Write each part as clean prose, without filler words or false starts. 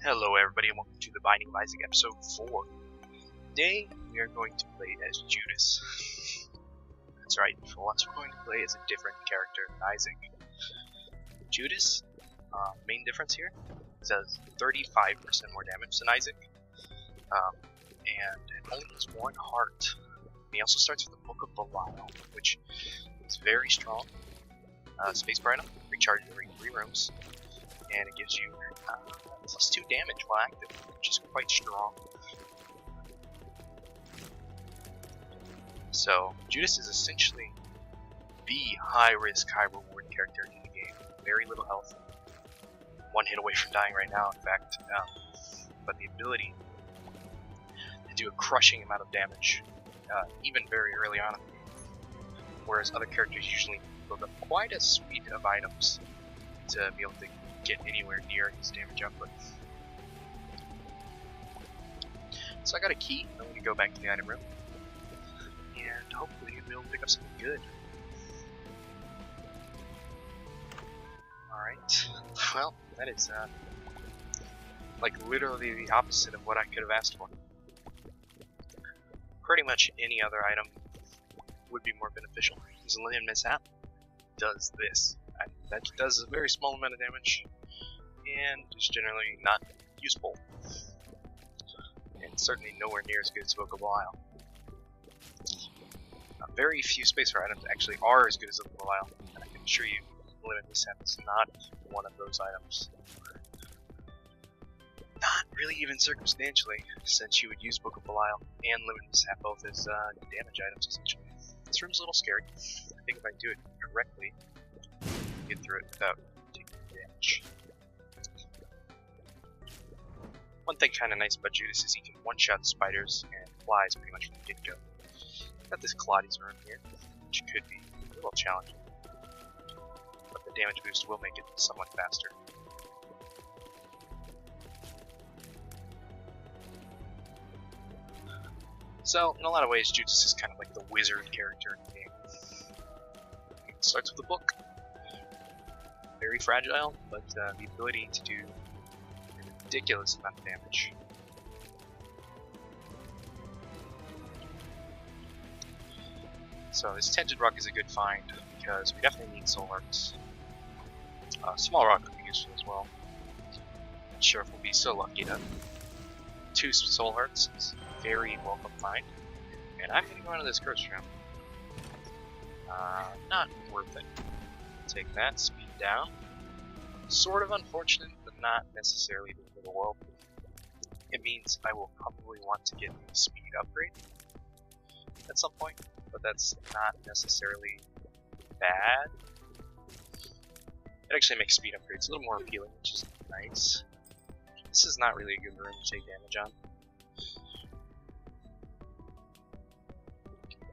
Hello everybody and welcome to the Binding of Isaac episode 4. Today we are going to play as Judas. That's right, for once we're going to play as a different character than Isaac. Judas, main difference here, does 35% more damage than Isaac. And it only has one heart. He also starts with the Book of Belial, which is very strong. Spacebar item, recharges every 3 rooms. And it gives you plus 2 damage while active, which is quite strong. So, Judas is essentially the high-risk, high-reward character in the game. Very little health. 1 hit away from dying right now, in fact. But the ability to do a crushing amount of damage, even very early on in the game. Whereas other characters usually build up quite a suite of items to be able to get anywhere near his damage output. So I got a key. I'm going to go back to the item room, and hopefully we'll pick up something good. Alright, well, that is like literally the opposite of what I could have asked for. Pretty much any other item would be more beneficial. His Linen Mishap does this. That does a very small amount of damage, and is generally not useful, and certainly nowhere near as good as Book of Belial. Very few Spacebar items actually are as good as Book of Belial, and I can assure you, Linen Mishap is not one of those items. Not really even circumstantially, since you would use Book of Belial and Linen Mishap both as damage items essentially. This room's a little scary. I think if I do it correctly, get through it without taking damage. One thing kind of nice about Judas is he can one-shot spiders and flies pretty much from the get-go. Got this Claudius room here, which could be a little challenging, but the damage boost will make it somewhat faster. So, in a lot of ways, Judas is kind of like the wizard character in the game. It starts with a book. Very fragile, but the ability to do a ridiculous amount of damage. So this Tinted Rock is a good find because we definitely need soul hearts. Small rock would be useful as well. Not sure if we'll be so lucky to 2 soul hearts. It's very welcome find. And I'm gonna go into this curse room. Not worth it. Take that, speed down. Sort of unfortunate, but not necessarily the end of the world. It means I will probably want to get a speed upgrade at some point, but that's not necessarily bad. It actually makes speed upgrades a little more appealing, which is nice. This is not really a good room to take damage on.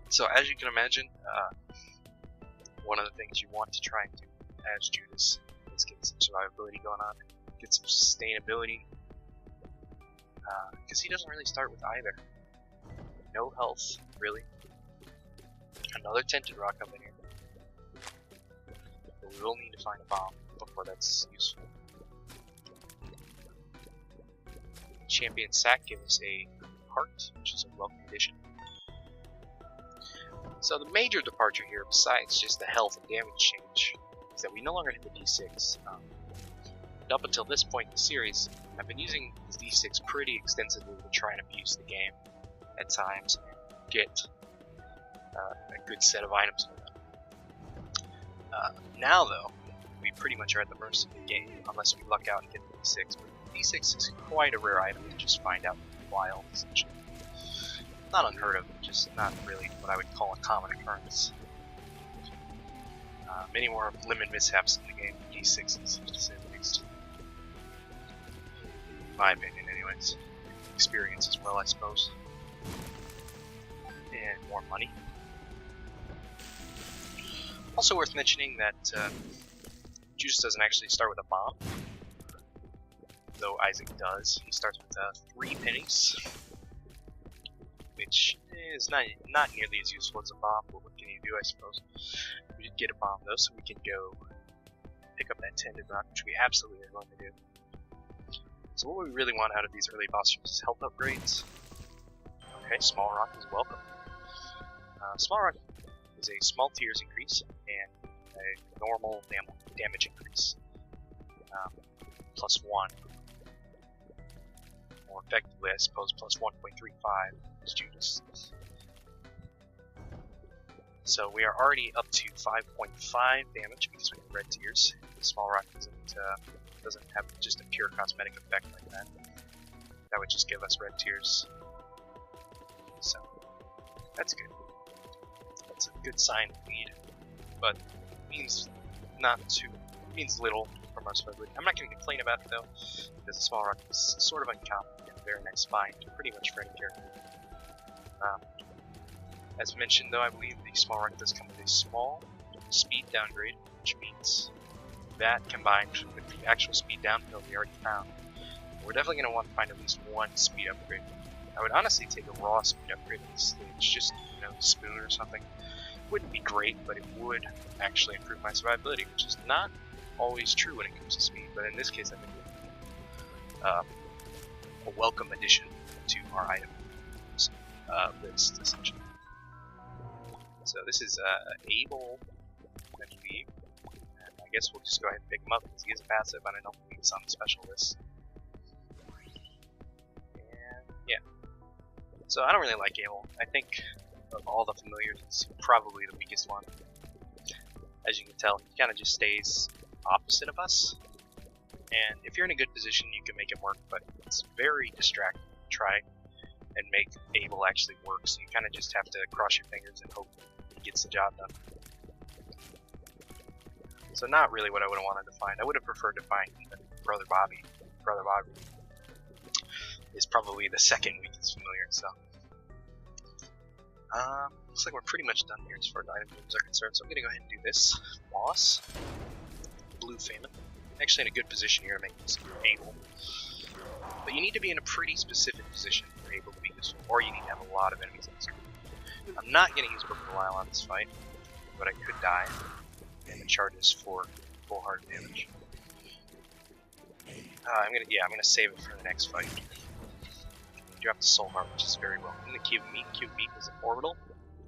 So as you can imagine, one of the things you want to try and do as Judas is get some survivability going on, get some sustainability, because he doesn't really start with either. No health, really. Another Tinted Rock up in here. But we will need to find a bomb before that's useful. Champion Sack gives us a heart, which is a welcome addition. So the major departure here, besides just the health and damage change, is that we no longer hit the D6. Up until this point in the series, I've been using the D6 pretty extensively to try and abuse the game at times and get a good set of items for them. Now though, we pretty much are at the mercy of the game, unless we luck out and get the D6. But D6 is quite a rare item to just find out in the wild, essentially. Not unheard of, just not really what I would call a common occurrence. Many more Linen Mishaps in the game than D6s, to say the least. In my opinion, anyways. Experience as well, I suppose. And more money. Also worth mentioning that Judas doesn't actually start with a bomb, though Isaac does. He starts with 3 pennies, which is not nearly as useful as a bomb, but what can you do, I suppose. We did get a bomb though, so we can go pick up that Tinted Rock, which we absolutely are going to do. So what we really want out of these early boss rooms is health upgrades. Okay, Small Rock is welcome. Small Rock is a small tears increase and a normal damage increase. +1. More effectively, I suppose, plus 1.35 is Judas. So we are already up to 5.5 damage because we have red tears. The Small Rock doesn't have just a pure cosmetic effect like that. That would just give us red tears. So that's good. That's a good sign indeed, but means little from our survivability. I'm not going to complain about it though, because the Small Rock is sort of uncommon and a very nice find pretty much for any character. As mentioned though, I believe the Small Rock does come with a small speed downgrade, which means that combined with the actual speed downhill we already found, we're definitely going to want to find at least one speed upgrade. I would honestly take a raw speed upgrade at this stage, just, spoon or something. Wouldn't be great, but it would actually improve my survivability, which is not always true when it comes to speed, but in this case I think it would be a welcome addition to our item list, essentially. So this is Abel, I believe, and I guess we'll just go ahead and pick him up because he is a passive and I don't believe he's on the special list. And yeah, so I don't really like Abel. I think of all the familiars, it's probably the weakest one. As you can tell, he kind of just stays opposite of us, and if you're in a good position you can make it work, but it's very distracting to try and make Abel actually work, so you kind of just have to cross your fingers and hope he gets the job done. So not really what I would have wanted to find. I would have preferred to find even Brother Bobby. Brother Bobby is probably the second weakest familiar, so looks like we're pretty much done here as far as item rooms are concerned, so I'm gonna go ahead and do this. Boss. Blue Famine. Actually in a good position here to make this Abel. But you need to be in a pretty specific position for Abel to be useful, or you need to have a lot of enemies on the screen. I'm not gonna use Book of Belial on this fight, but I could die, and the charges for full hard damage. I'm gonna save it for the next fight. Drop the Soul Heart, which is very well. In the Cube Meat is an orbital.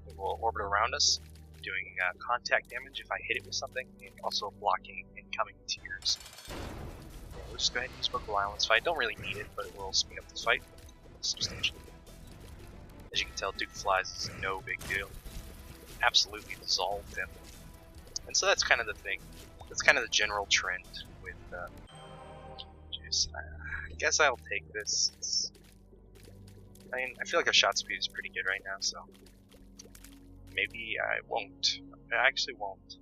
It will orbit around us, doing contact damage if I hit it with something, and also blocking incoming tears. Yeah, we'll just go ahead and use Book of Belial in this fight. Don't really need it, but it will speed up the fight substantially. As you can tell, Duke Flies is no big deal. Absolutely dissolved him. And so that's kind of the thing. That's kind of the general trend with Judas. I guess I'll take this. I feel like our shot speed is pretty good right now, so maybe I won't. I actually won't.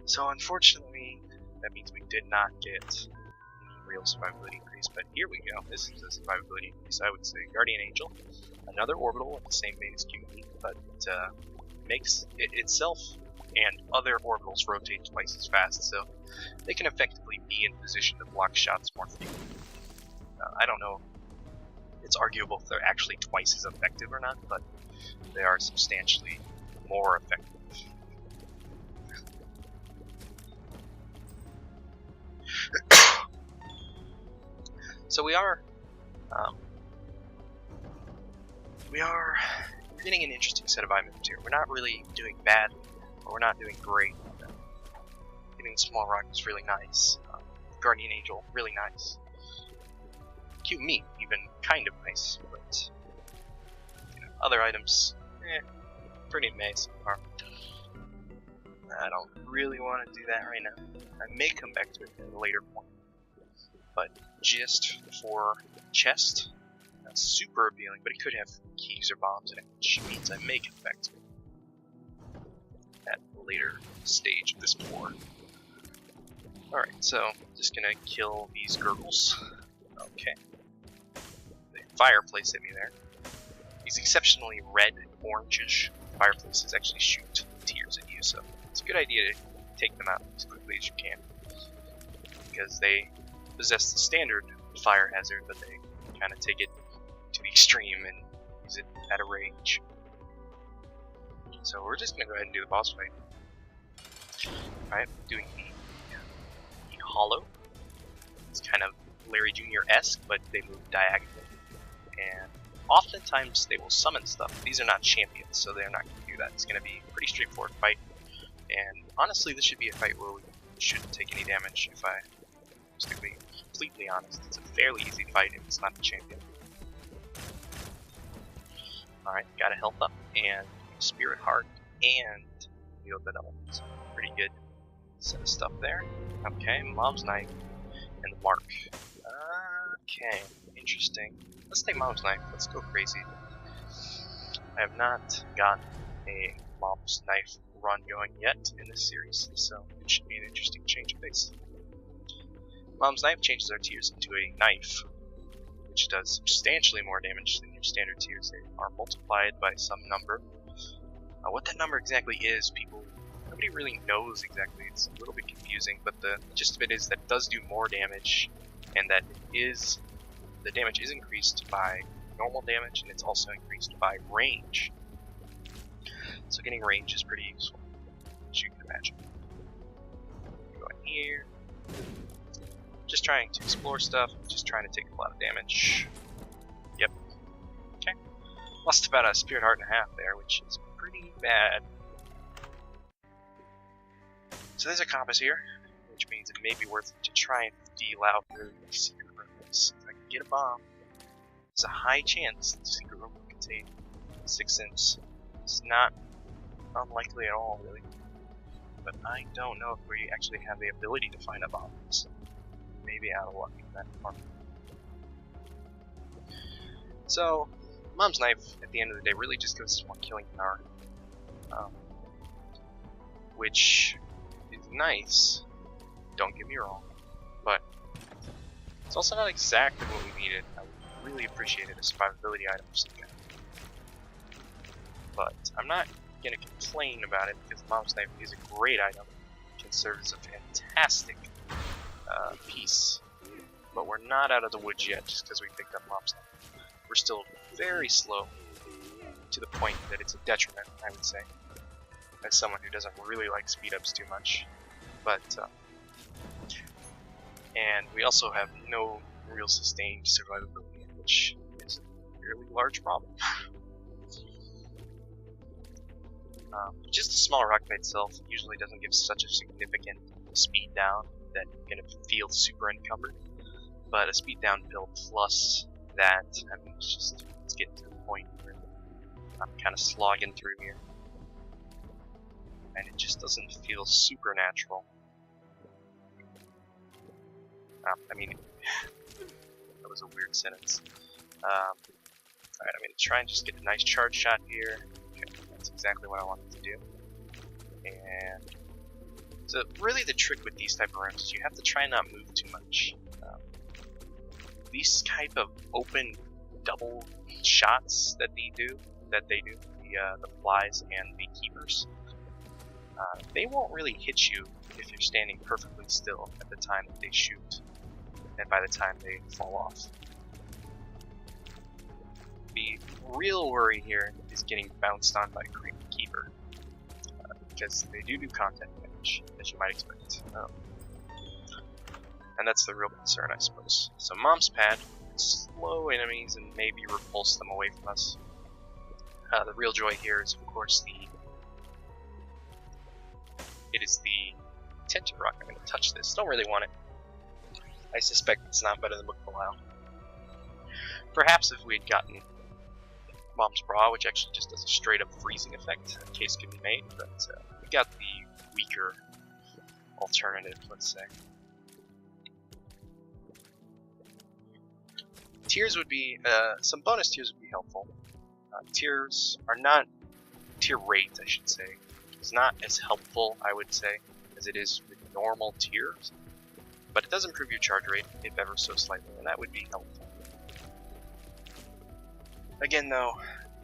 So unfortunately, that means we did not get any real survivability increase, but here we go. This is a survivability increase, I would say. Guardian Angel, another orbital in the same vein as QE, but it makes it itself and other orbitals rotate twice as fast, so they can effectively be in position to block shots more frequently. I don't know. It's arguable if they're actually twice as effective or not, but they are substantially more effective. So we are getting an interesting set of items here. We're not really doing badly, but we're not doing great. Getting Small Rock is really nice. Guardian Angel, really nice. Cute Meat, even kind of nice, but other items, pretty meh so far. I don't really want to do that right now. I may come back to it at a later point, but just for chest, that's super appealing, but it could have keys or bombs in it, which means I may come back to it at a later stage of this war. Alright, so just gonna kill these gurgles. Okay. The fireplace hit me there. These exceptionally red, orangish fireplaces actually shoot tears at you, so it's a good idea to take them out as quickly as you can, because they possess the standard fire hazard, but they kind of take it to the extreme and use it at a range. So we're just going to go ahead and do the boss fight. Alright, doing the hollow. It's kind of Larry Jr.-esque, but they move diagonally. And oftentimes they will summon stuff. These are not champions, so they're not going to do that. It's going to be a pretty straightforward fight. And honestly, this should be a fight where we shouldn't take any damage, if I was to be completely honest. It's a fairly easy fight if it's not the champion. Alright, got a health up, and Spirit Heart, and Wield the Element. Pretty good set of stuff there. Okay, Mom's Knife, and the Mark. Okay, interesting. Let's take Mom's Knife, let's go crazy. I have not gotten a Mom's Knife run going yet in this series, so it should be an interesting change of pace. Mom's Knife changes our tears into a knife, which does substantially more damage than your standard tears. They are multiplied by some number. What that number exactly is, nobody really knows exactly. It's a little bit confusing, but the gist of it is that it does do more damage, and that the damage is increased by normal damage, and it's also increased by range. So getting range is pretty useful, as you can imagine. Go in here. Just trying to explore stuff, just trying to take a lot of damage. Yep. Okay. Lost about a Spirit Heart and a half there, which is pretty bad. So there's a compass here, which means it may be worth it to try and feel out where the secret room is. If I can get a bomb, there's a high chance the secret room will contain 6 imps. It's not unlikely at all, really. But I don't know if we actually have the ability to find a bomb. So maybe out of luck in that department. So, Mom's Knife, at the end of the day, really just gives us more killing power. Which is nice, don't get me wrong, but it's also not exactly what we needed. I would really appreciate a survivability item or something. But I'm not going to complain about it because Mom's Knife is a great item. It can serve as a fantastic piece, but we're not out of the woods yet just because we picked up Mom's Knife. We're still very slow to the point that it's a detriment, I would say, as someone who doesn't really like speed ups too much. But and we also have no real sustained survivability, which is a fairly large problem. Just the smaller rock by itself usually doesn't give such a significant speed down that you're going to feel super encumbered. But a speed down build plus that, I mean, it's getting to the point where I'm kind of slogging through here. And it just doesn't feel supernatural. I mean, that was a weird sentence. Alright, I'm going to try and just get a nice charge shot here. Okay, that's exactly what I wanted to do. And so really the trick with these type of rounds is you have to try and not move too much. These type of open double shots that they do, the flies and the keepers, they won't really hit you if you're standing perfectly still at the time that they shoot, and by the time they fall off. The real worry here is getting bounced on by a keeper, because they do contact damage, as you might expect. And that's the real concern, I suppose. So Mom's Pad, slow enemies and maybe repulse them away from us. The real joy here is, of course, it is the Tinted Rock. I'm going to touch this. Don't really want it. I suspect it's not better than Book of Belial. Perhaps if we had gotten Mom's Bra, which actually just does a straight up freezing effect, a case could be made, but we got the weaker alternative, let's say. Tiers would be, some bonus tiers would be helpful. Tiers are not, tier rate I should say, is not as helpful, I would say, as it is with normal tiers. But it does improve your charge rate, if ever so slightly, and that would be helpful. Again though,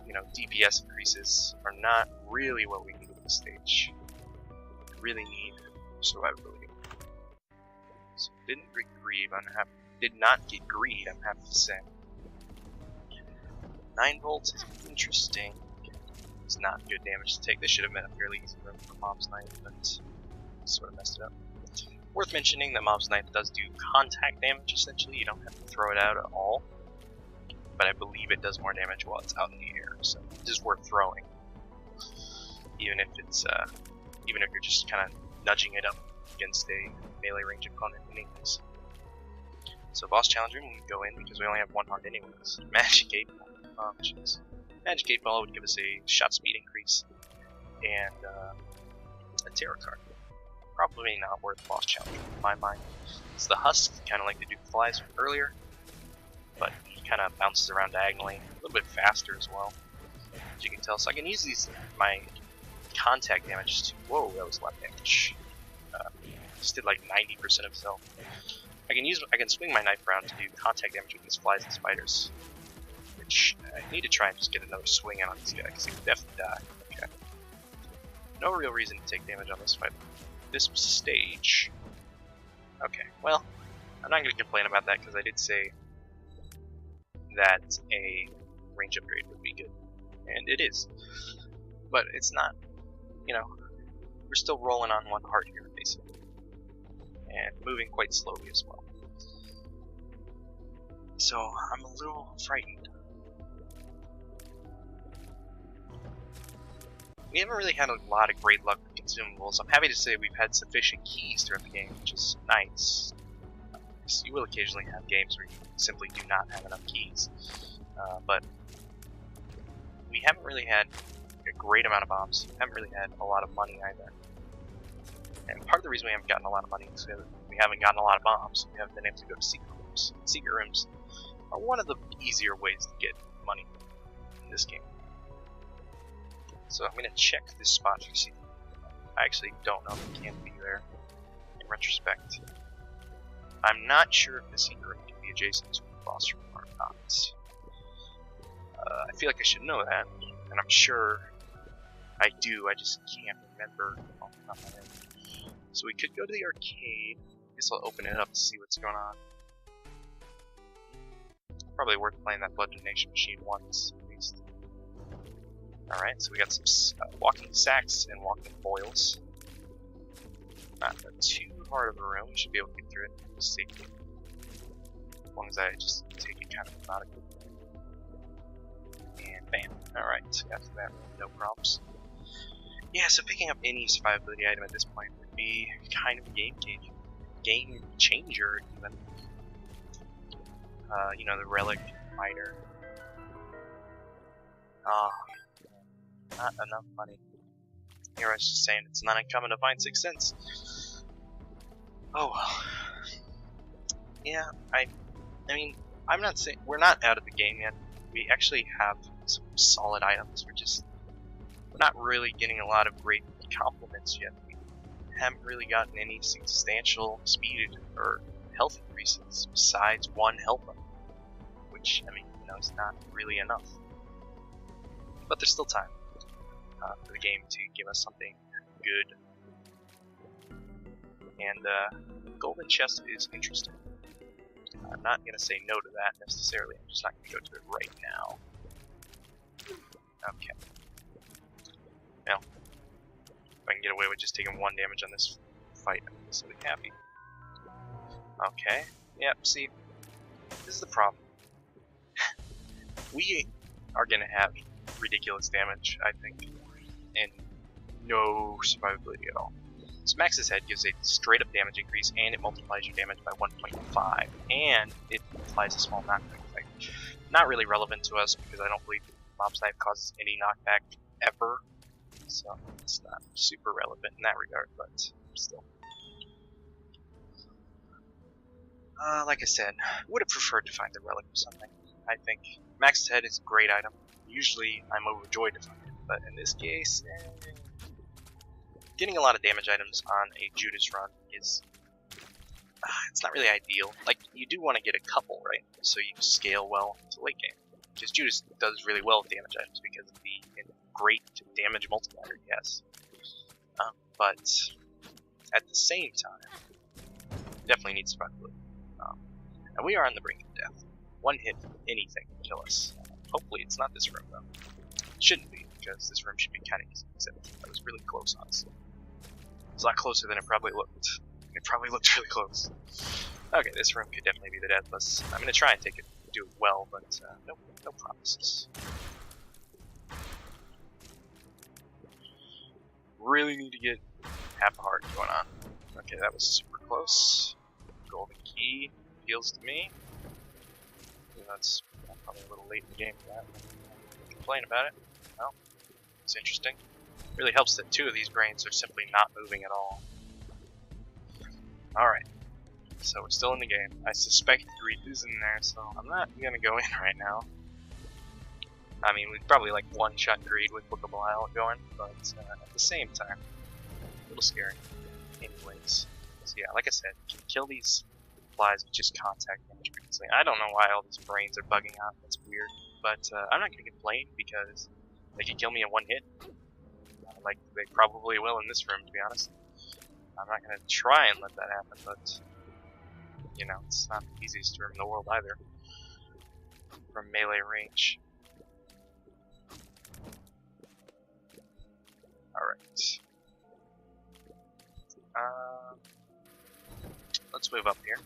you know, DPS increases are not really what we need at this stage. We really need survivability. So did not get greed, I'm happy to say. 9 volts is interesting. It's not good damage to take. This should have been a fairly easy run for Mom's Knife, but sort of messed it up. Worth mentioning that Mob's Knife does do contact damage, essentially. You don't have to throw it out at all. But I believe it does more damage while it's out in the air, so it is worth throwing. Even if you're just kind of nudging it up against a melee range opponent anyways. So boss challenge room, we can go in because we only have one heart anyways. Magic 8 Ball. Oh, jeez. Magic 8 Ball would give us a shot speed increase and a tarot card. Probably not worth boss challenge in my mind. It's the Husk, kind of like the Duke Flies from earlier, but he kind of bounces around diagonally, a little bit faster as well, as you can tell. So I can use my contact damage to, whoa, that was a lot of damage. Just did like 90% of his health. I can swing my knife around to do contact damage with these flies and spiders, which I need to try and just get another swing in on this guy because he would definitely die. Okay. No real reason to take damage on this fight. This stage. Okay, well, I'm not going to complain about that because I did say that a range upgrade would be good, and it is. But it's not, you know, we're still rolling on one heart here, basically. And moving quite slowly as well. So I'm a little frightened. We haven't really had a lot of great luck with consumables. I'm happy to say we've had sufficient keys throughout the game, which is nice. You will occasionally have games where you simply do not have enough keys. But we haven't really had a great amount of bombs. We haven't really had a lot of money either. And part of the reason we haven't gotten a lot of money is because we haven't gotten a lot of bombs. We haven't been able to go to secret rooms. Secret rooms are one of the easier ways to get money in this game. So I'm going to check this spot for secret. I actually don't know if it can be there in retrospect. I'm not sure if the secret room can be adjacent to the boss room or not. I feel like I should know that, and I'm sure I do, I just can't remember off the top of my head. So we could go to the arcade. I guess I'll open it up to see what's going on. Probably worth playing that Blood Donation Machine once, at least. Alright, so we got some walking sacks and walking foils. Not too hard of a room, we should be able to get through it with safety. As long as I just take it kind of methodically. And bam. Alright, so after that, no problems. Yeah, so picking up any survivability item at this point would be kind of a game changer even. You know, the relic, miter. Not enough money. Here I was just saying it's not uncommon to find 6 cents. Oh well. Yeah, I mean, I'm not saying we're not out of the game yet. We actually have some solid items. We're not really getting a lot of great compliments yet. We haven't really gotten any substantial speed or health increases besides one health up, which, I mean, you know, is not really enough. But there's still time for the game to give us something good. And golden chest is interesting. I'm not going to say no to that necessarily. I'm just not going to go to it right now. Okay. Well, if I can get away with just taking 1 damage on this fight, I'm simply happy. Okay. Yep, see, this is the problem. We are going to have ridiculous damage, I think, and no survivability at all. So Max's Head gives a straight up damage increase, and it multiplies your damage by 1.5, and it applies a small knockback effect. Not really relevant to us because I don't believe Mob's Knife causes any knockback ever, so it's not super relevant in that regard, but still. Like I said, would have preferred to find the relic or something. I think Max's Head is a great item. Usually I'm overjoyed to find it, but in this case, getting a lot of damage items on a Judas run is it's not really ideal. Like, you do want to get a couple, right? So you scale well to late game. Because Judas does really well with damage items because of the great damage multiplier he has. But at the same time, definitely needs survivability. And we are on the brink of death. One hit from anything can kill us. Hopefully it's not this room though. It shouldn't be, because this room should be kind of easy, except that was really close, honestly. It's a lot closer than it probably looked. I'm gonna probably looked really close. Okay, this room could definitely be the deathless. I'm gonna try and do it well, but no promises. Really need to get half a heart going on. Okay, that was super close. Golden key feels to me. That's probably a little late in the game for that. Complain about it. Well, it's interesting. Really helps that 2 of these brains are simply not moving at all. Alright, so we're still in the game. I suspect Greed is in there, so I'm not gonna go in right now. I mean, we'd probably like one-shot Greed with Book of Belial going, but at the same time, a little scary. Anyways, so yeah, like I said, you can kill these flies with just contact damage previously. I don't know why all these brains are bugging out. That's weird, but I'm not gonna complain because they can kill me in one hit. Like they probably will in this room, to be honest. I'm not gonna try and let that happen, but you know, it's not the easiest room in the world either from melee range. Alright. Let's move up here.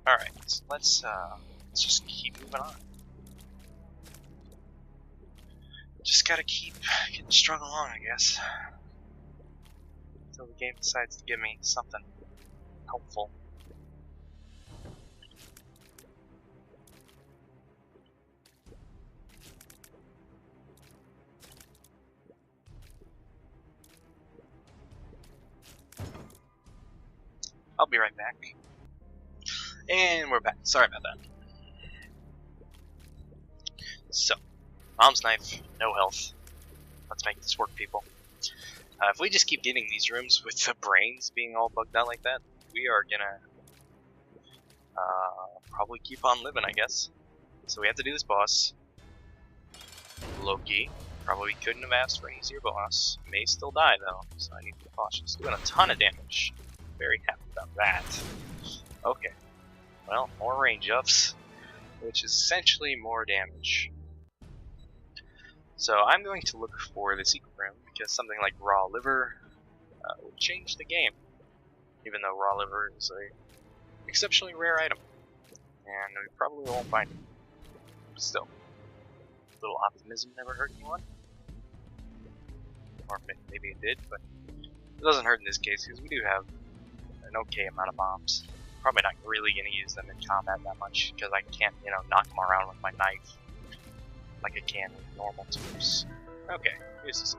Alright, so let's just keep moving on. Just gotta keep getting strung along, I guess. Until the game decides to give me something helpful. I'll be right back. And we're back. Sorry about that. So, Mom's knife, no health. Let's make this work, people. If we just keep getting these rooms with the brains being all bugged out like that, we are gonna probably keep on living, I guess. So we have to do this boss. Loki. Probably couldn't have asked for an easier boss. May still die though, so I need to be cautious. Doing a ton of damage. Very happy about that. Okay. Well, more range ups, which is essentially more damage. So I'm going to look for the secret room because something like raw liver will change the game. Even though raw liver is a exceptionally rare item, and we probably won't find it. Still, a little optimism never hurt anyone, or maybe it did, but it doesn't hurt in this case because we do have an okay amount of bombs. Probably not really going to use them in combat that much because I can't, you know, knock them around with my knife like I can with normal tools. Okay, here's this.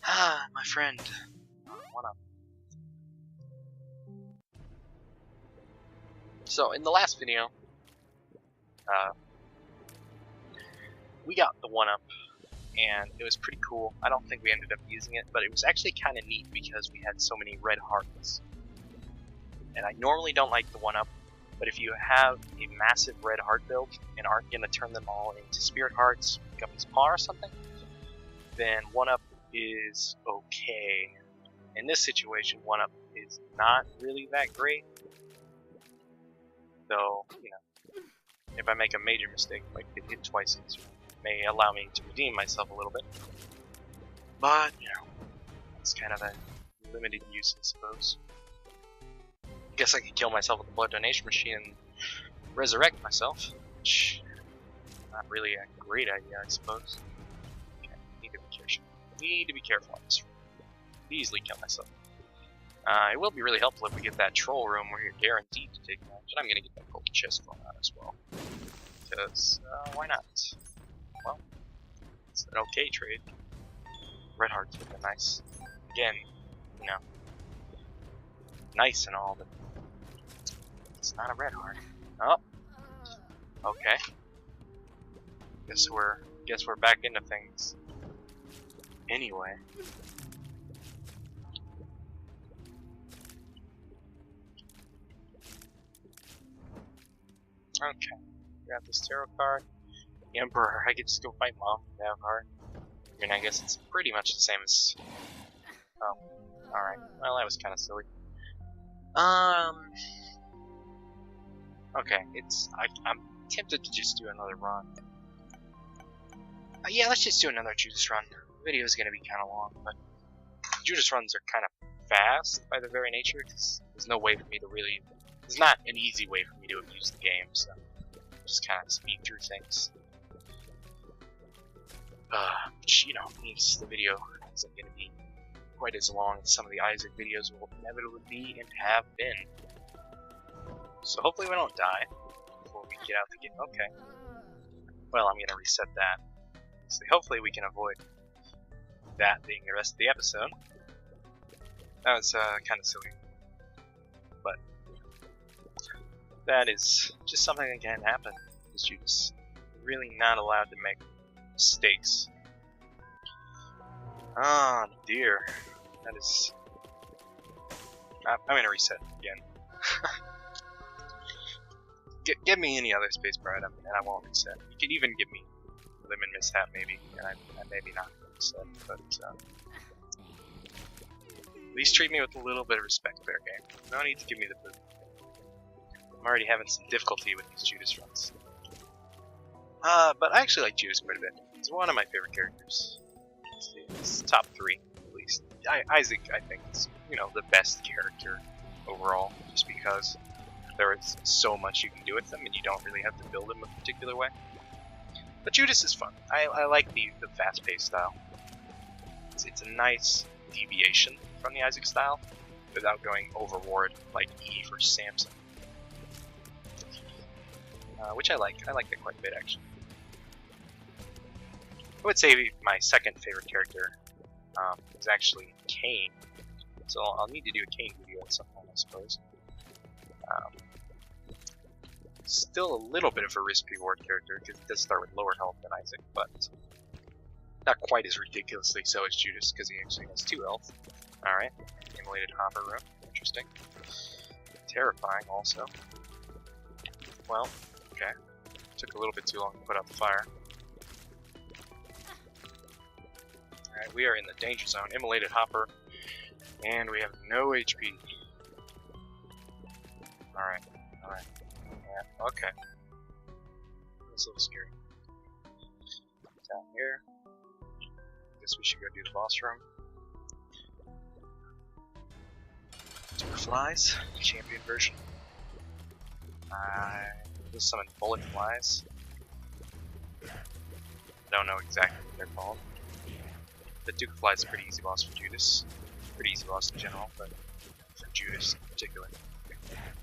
Ah, my friend. One up. So in the last video, we got the 1-up, and it was pretty cool. I don't think we ended up using it, but it was actually kind of neat because we had so many red hearts. And I normally don't like the 1-up, but if you have a massive red heart build and aren't going to turn them all into spirit hearts, pick up his paw or something, then 1-up is okay. In this situation, 1-up is not really that great. Though, you know, if I make a major mistake, like get hit twice, it may allow me to redeem myself a little bit. But, you know, it's kind of a limited use, I suppose. Guess I could kill myself with the blood donation machine and resurrect myself, which not really a great idea, I suppose. Okay, need to be careful. Need to be careful on this. Easily kill myself. It will be really helpful if we get that troll room where you're guaranteed to take damage, and I'm gonna get that gold chest going on as well. Because why not? Well, it's an okay trade. Red hearts would be nice. Again, you know, nice and all, but it's not a red heart. Oh, okay. Guess we're back into things. Anyway. Okay. Grab this tarot card. The Emperor. I could just go fight Mom with that card. I mean, I guess it's pretty much the same as. Oh, alright. Well, that was kind of silly. Okay, I'm tempted to just do another run. Yeah, let's just do another Judas run. The video is going to be kind of long, but Judas runs are kind of fast by their very nature, because there's no way for me to really... There's not an easy way for me to abuse the game, so just kind of speed through things. Which, you know, means the video isn't going to be quite as long as some of the Isaac videos will inevitably be and have been. So hopefully we don't die before we get out the game. Okay. Well, I'm going to reset that. So hopefully we can avoid that being the rest of the episode. That was kind of silly. But that is just something that can happen. Because Judas is really not allowed to make mistakes. Oh dear. That is... I'm going to reset again. Give me any other space bar item, and I won't reset. You can even give me Lemon Mishap, maybe, and I maybe not reset, but at least treat me with a little bit of respect, fair game. No need to give me the boot. I'm already having some difficulty with these Judas runs. But I actually like Judas quite a bit. He's one of my favorite characters. It's top 3, at least. Isaac, I think, is, you know, the best character overall, just because there is so much you can do with them, and you don't really have to build them a particular way. But Judas is fun. I like the fast-paced style. It's a nice deviation from the Isaac style, without going overboard like Eve or Samson. Which I like. I like that quite a bit, actually. I would say my second favorite character is actually Cain. So I'll need to do a Cain video at some point, I suppose. Still a little bit of a risk-reward character, because he does start with lower health than Isaac, but not quite as ridiculously so as Judas, because he actually has 2 health. Alright, immolated hopper room, interesting. Terrifying, also. Well, okay. Took a little bit too long to put out the fire. Alright, we are in the danger zone. Immolated hopper, and we have no HP. Alright, alright. Yeah, okay. That's a little scary. Down here. Guess we should go do the boss room. Duke Flies, champion version. Just summon bullet flies. Don't know exactly what they're called. The Duke Fly is a pretty easy boss for Judas. Pretty easy boss in general, but for Judas in particular,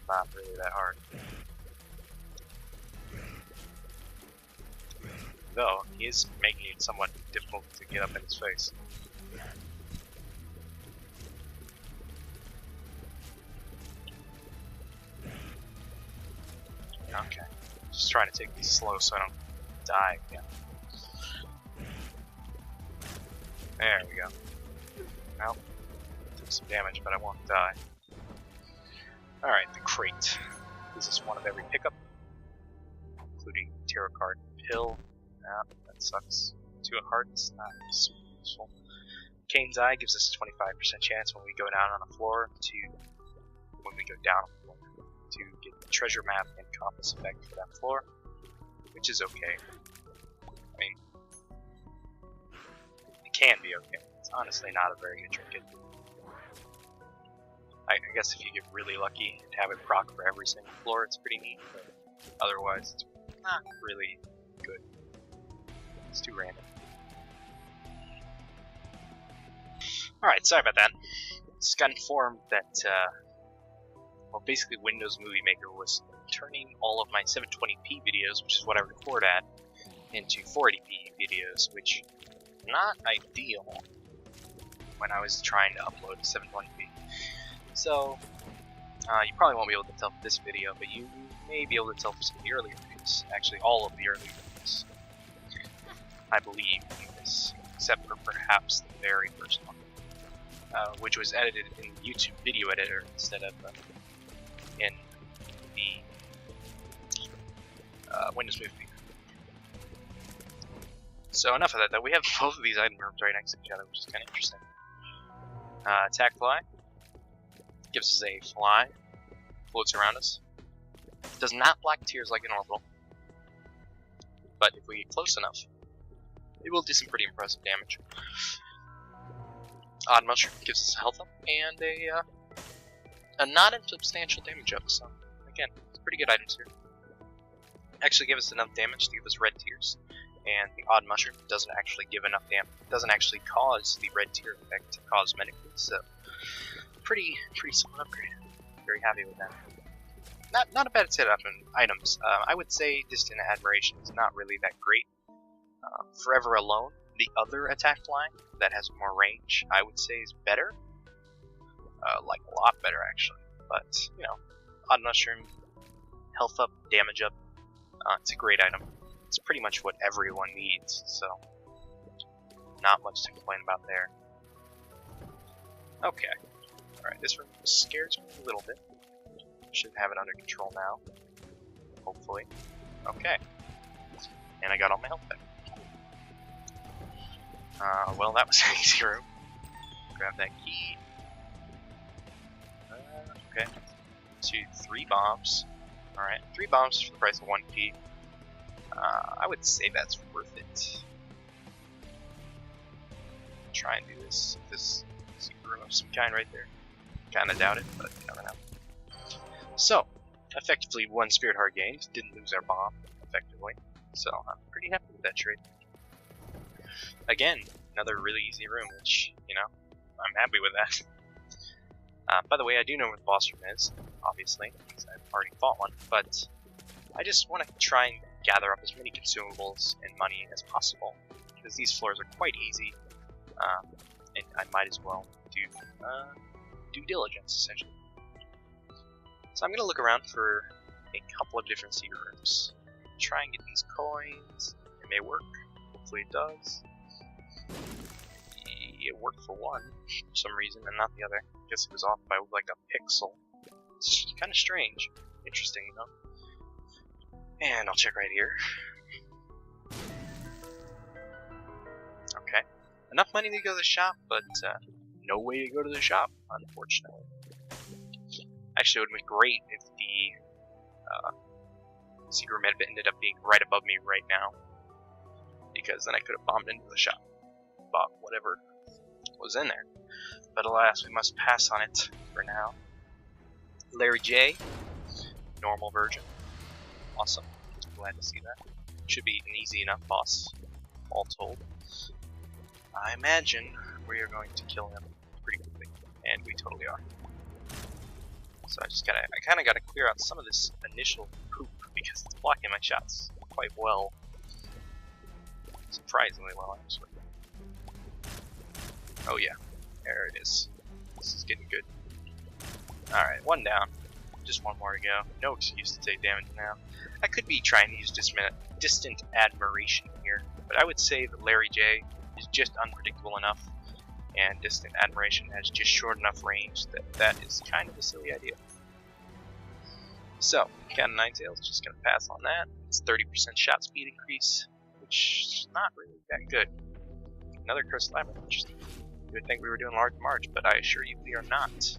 not really that hard. Though, he is making it somewhat difficult to get up in his face. Okay. Just trying to take these slow so I don't die again. There we go. Well, took some damage, but I won't die. Alright, the crate. This is one of every pickup, including tarot card pill. That sucks. 2 hearts, not super useful. Cain's Eye gives us a 25% chance when we go down on a floor to get the treasure map and compass effect for that floor, which is okay. I mean, it can be okay. It's honestly not a very good trinket. I guess if you get really lucky and have it proc for every single floor, it's pretty neat, but otherwise it's not really good. It's too random. Alright, sorry about that. Just got informed that, well, basically Windows Movie Maker was turning all of my 720p videos, which is what I record at, into 480p videos, which is not ideal when I was trying to upload 720p. So, you probably won't be able to tell for this video, but you may be able to tell for some of the earlier videos. Actually, all of the earlier videos, I believe, in this, except for perhaps the very first one, which was edited in the YouTube video editor instead of in the Windows Movie Maker. So enough of that, though. We have both of these item rooms right next to each other, which is kind of interesting. Attack Fly gives us a fly, floats around us. It does not block tears like an orbital, but if we get close enough, it will do some pretty impressive damage. Odd Mushroom gives us a health up and a not insubstantial damage up, so again, it's pretty good items here. Actually give us enough damage to give us red tears, and the Odd Mushroom doesn't actually give enough damage, doesn't actually cause the red tear effect cosmetically, so pretty solid upgrade. Very happy with that. Not a bad setup in items. I would say Distant Admiration is not really that great. Forever Alone, the other attack line that has more range, I would say is better. Like a lot better actually. But, you know, Odd Mushroom, health up, damage up, it's a great item. It's pretty much what everyone needs, so not much to complain about there. Okay. Alright, this room scares me a little bit. Should have it under control now. Hopefully. Okay. And I got all my health back. Well, that was an easy room. Grab that key. Okay. 3 bombs. Alright, 3 bombs for the price of 1 key. I would say that's worth it. Try and do this. This secret room of some kind right there. Kinda doubt it, but you never know. So, effectively 1 Spirit Heart gained. Didn't lose our bomb, effectively. So, I'm pretty happy with that trade. Again, another really easy room, which, you know, I'm happy with that. By the way, I do know where the boss room is, obviously, because I've already fought one, but I just want to try and gather up as many consumables and money as possible, because these floors are quite easy, and I might as well do due diligence, essentially. So I'm going to look around for a couple of different secret rooms. Try and get these coins. It may work. Hopefully it does. It worked for one for some reason and not the other. I guess it was off by like a pixel. It's kind of strange. Interesting though. And I'll check right here. Okay. Enough money to go to the shop, but no way to go to the shop, unfortunately. Actually, it would be great if the secret room had ended up being right above me right now, because then I could have bombed into the shop, bought whatever was in there. But alas, we must pass on it for now. Larry J, normal version. Awesome. Glad to see that. Should be an easy enough boss, all told. I imagine we are going to kill him pretty quickly, and we totally are. So I kind of gotta clear out some of this initial poop because it's blocking my shots quite well, surprisingly well actually. Oh yeah, there it is. This is getting good. All right, 1 down. Just 1 more to go. No excuse to take damage now. I could be trying to use Distant Admiration here, but I would say that Larry J is just unpredictable enough, and Distant Admiration has just short enough range that is kind of a silly idea. So, Cat of Nine Tails, just gonna pass on that. It's 30% shot speed increase, which is not really that good. Another Cursed Labyrinth, interesting. You would think we were doing Large March, but I assure you we are not.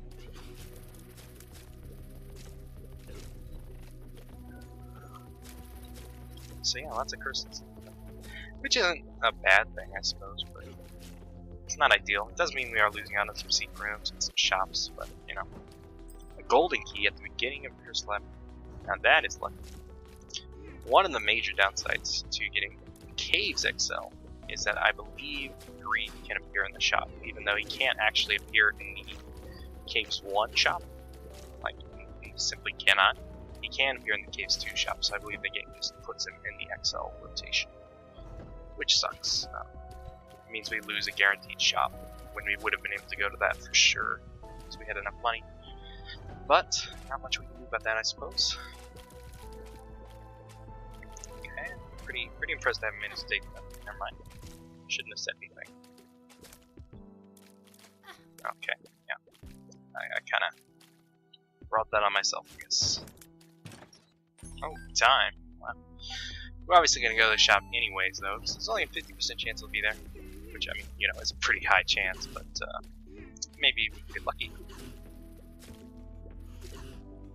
So yeah, lots of curses. Which isn't a bad thing, I suppose, but it's not ideal. It does mean we are losing out on some secret rooms and some shops, but, you know. A golden key at the beginning of Cursed Labyrinth. Now that is lucky. One of the major downsides to getting Caves XL is that I believe Green can appear in the shop, even though he can't actually appear in the Caves 1 shop. Like, he simply cannot. He can appear in the Caves 2 shop, so I believe the game just puts him in the XL rotation. Which sucks. It means we lose a guaranteed shop when we would have been able to go to that for sure, because we had enough money. But not much we can do about that, I suppose. Okay, pretty impressed I haven't made a mistake. Never mind. Shouldn't have said anything. Okay, yeah. I kind of brought that on myself, I guess. Oh, time. Wow. We're obviously going to go to the shop anyways, though, because there's only a 50% chance it'll be there. Which, I mean, you know, is a pretty high chance, but maybe we get lucky.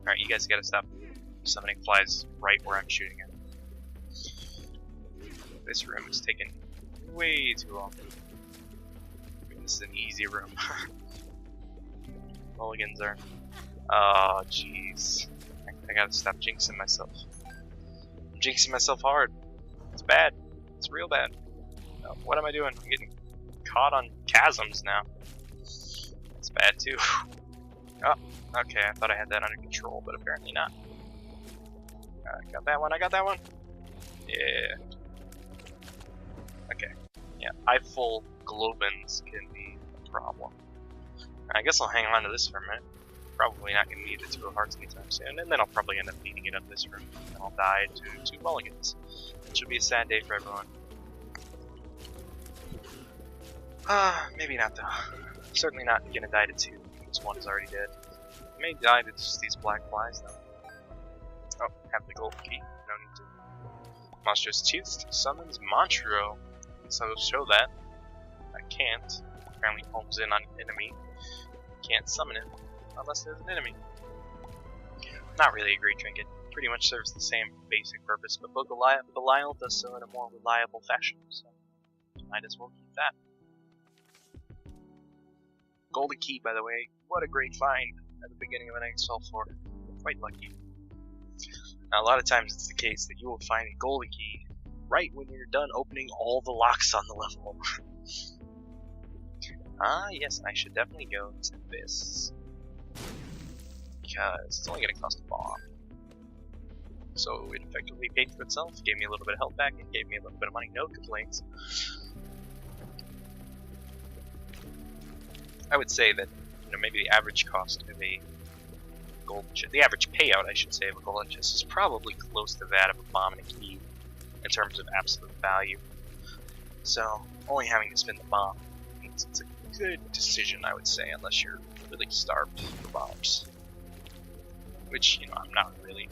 Alright, you guys gotta stop summoning flies right where I'm shooting at. This room is taking way too long. This is an easy room. Mulligans are. Oh, jeez. I gotta stop jinxing myself. I'm jinxing myself hard. It's bad. It's real bad. Oh, what am I doing? I'm getting caught on chasms now. It's bad too. Oh, okay. I thought I had that under control, but apparently not. Got that one. I got that one. Yeah. Okay. Yeah, eye full Globins can be a problem. I guess I'll hang on to this for a minute. Probably not going to need the 2 of hearts anytime soon, and then I'll probably end up needing it up this room, and I'll die to 2 mulligans. It should be a sad day for everyone. Maybe not though. Certainly not going to die to 2, because 1 is already dead. I may die to just these black flies though. Oh, have the gold key. No need to. Monstrous Tooth summons Montreux. So show that. I can't. Apparently homes in on an enemy. Can't summon it unless there's an enemy. Not really a great trinket. Pretty much serves the same basic purpose, but Belial does so in a more reliable fashion, so might as well keep that. Golden key, by the way. What a great find at the beginning of an XL floor. Quite lucky. Now, a lot of times it's the case that you will find a golden key right when you're done opening all the locks on the level. Yes, I should definitely go to this. Because it's only going to cost a bomb. So it effectively paid for itself, gave me a little bit of health back, and gave me a little bit of money, no complaints. I would say that, you know, maybe the average cost of a golden chest, the average payout, I should say, of a golden chest is probably close to that of a bomb and a key in terms of absolute value. So only having to spend the bomb means it's a good decision, I would say, unless you're really starved for bombs. Which, you know, I'm not really.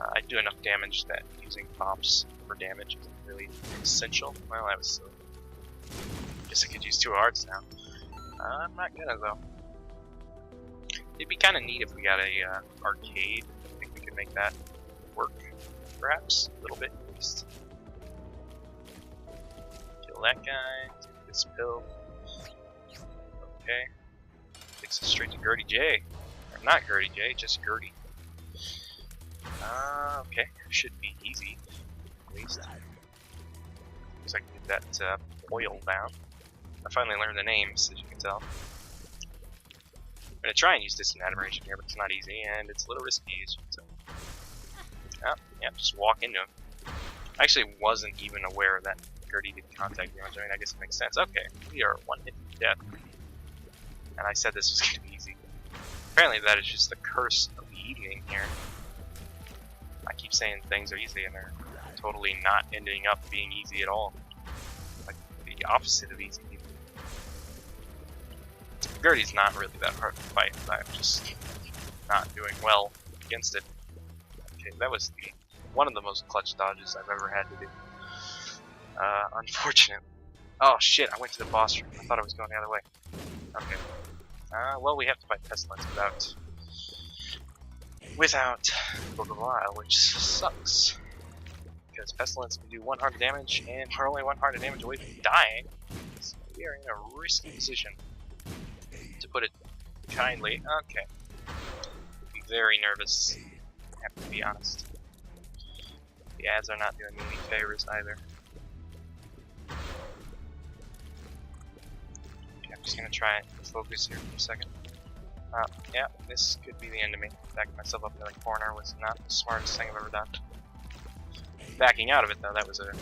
I do enough damage that using bombs for damage isn't really essential. Well, that was silly. Guess I could use 2 hearts now. I'm not gonna though. It'd be kind of neat if we got a arcade. I think we could make that work, perhaps a little bit at least. Kill that guy. Take this pill. Okay. Takes us straight to Gertie J. Or not Gertie J, just Gertie. Okay. Should be easy. At least. Looks like we get that oil down. I finally learned the names, as you can tell. I'm gonna try and use distant admiration here, but it's not easy, and it's a little risky, as you can tell. Yeah, just walk into him. I actually wasn't even aware that Gertie did contact damage. I mean, I guess it makes sense. Okay, we are 1 hit to death. And I said this was gonna be easy. Apparently that is just the curse of the evening here. I keep saying things are easy, and they're totally not ending up being easy at all. Like the opposite of easy. Gertie's not really that hard to fight, I'm just not doing well against it. Okay, that was one of the most clutch dodges I've ever had to do. Unfortunately. Oh shit, I went to the boss room. I thought I was going the other way. Okay. Well, we have to fight Pestilence without Belial, which sucks. Because Pestilence can do 1 heart of damage, and we're only 1 heart of damage away from dying. So we are in a risky position. To put it kindly. Okay. I'd be very nervous. I have to be honest. The ads are not doing me any favors either. Okay, I'm just gonna try and focus here for a second. Yeah, this could be the end of me. Backing myself up in the corner was not the smartest thing I've ever done. Backing out of it though, that was a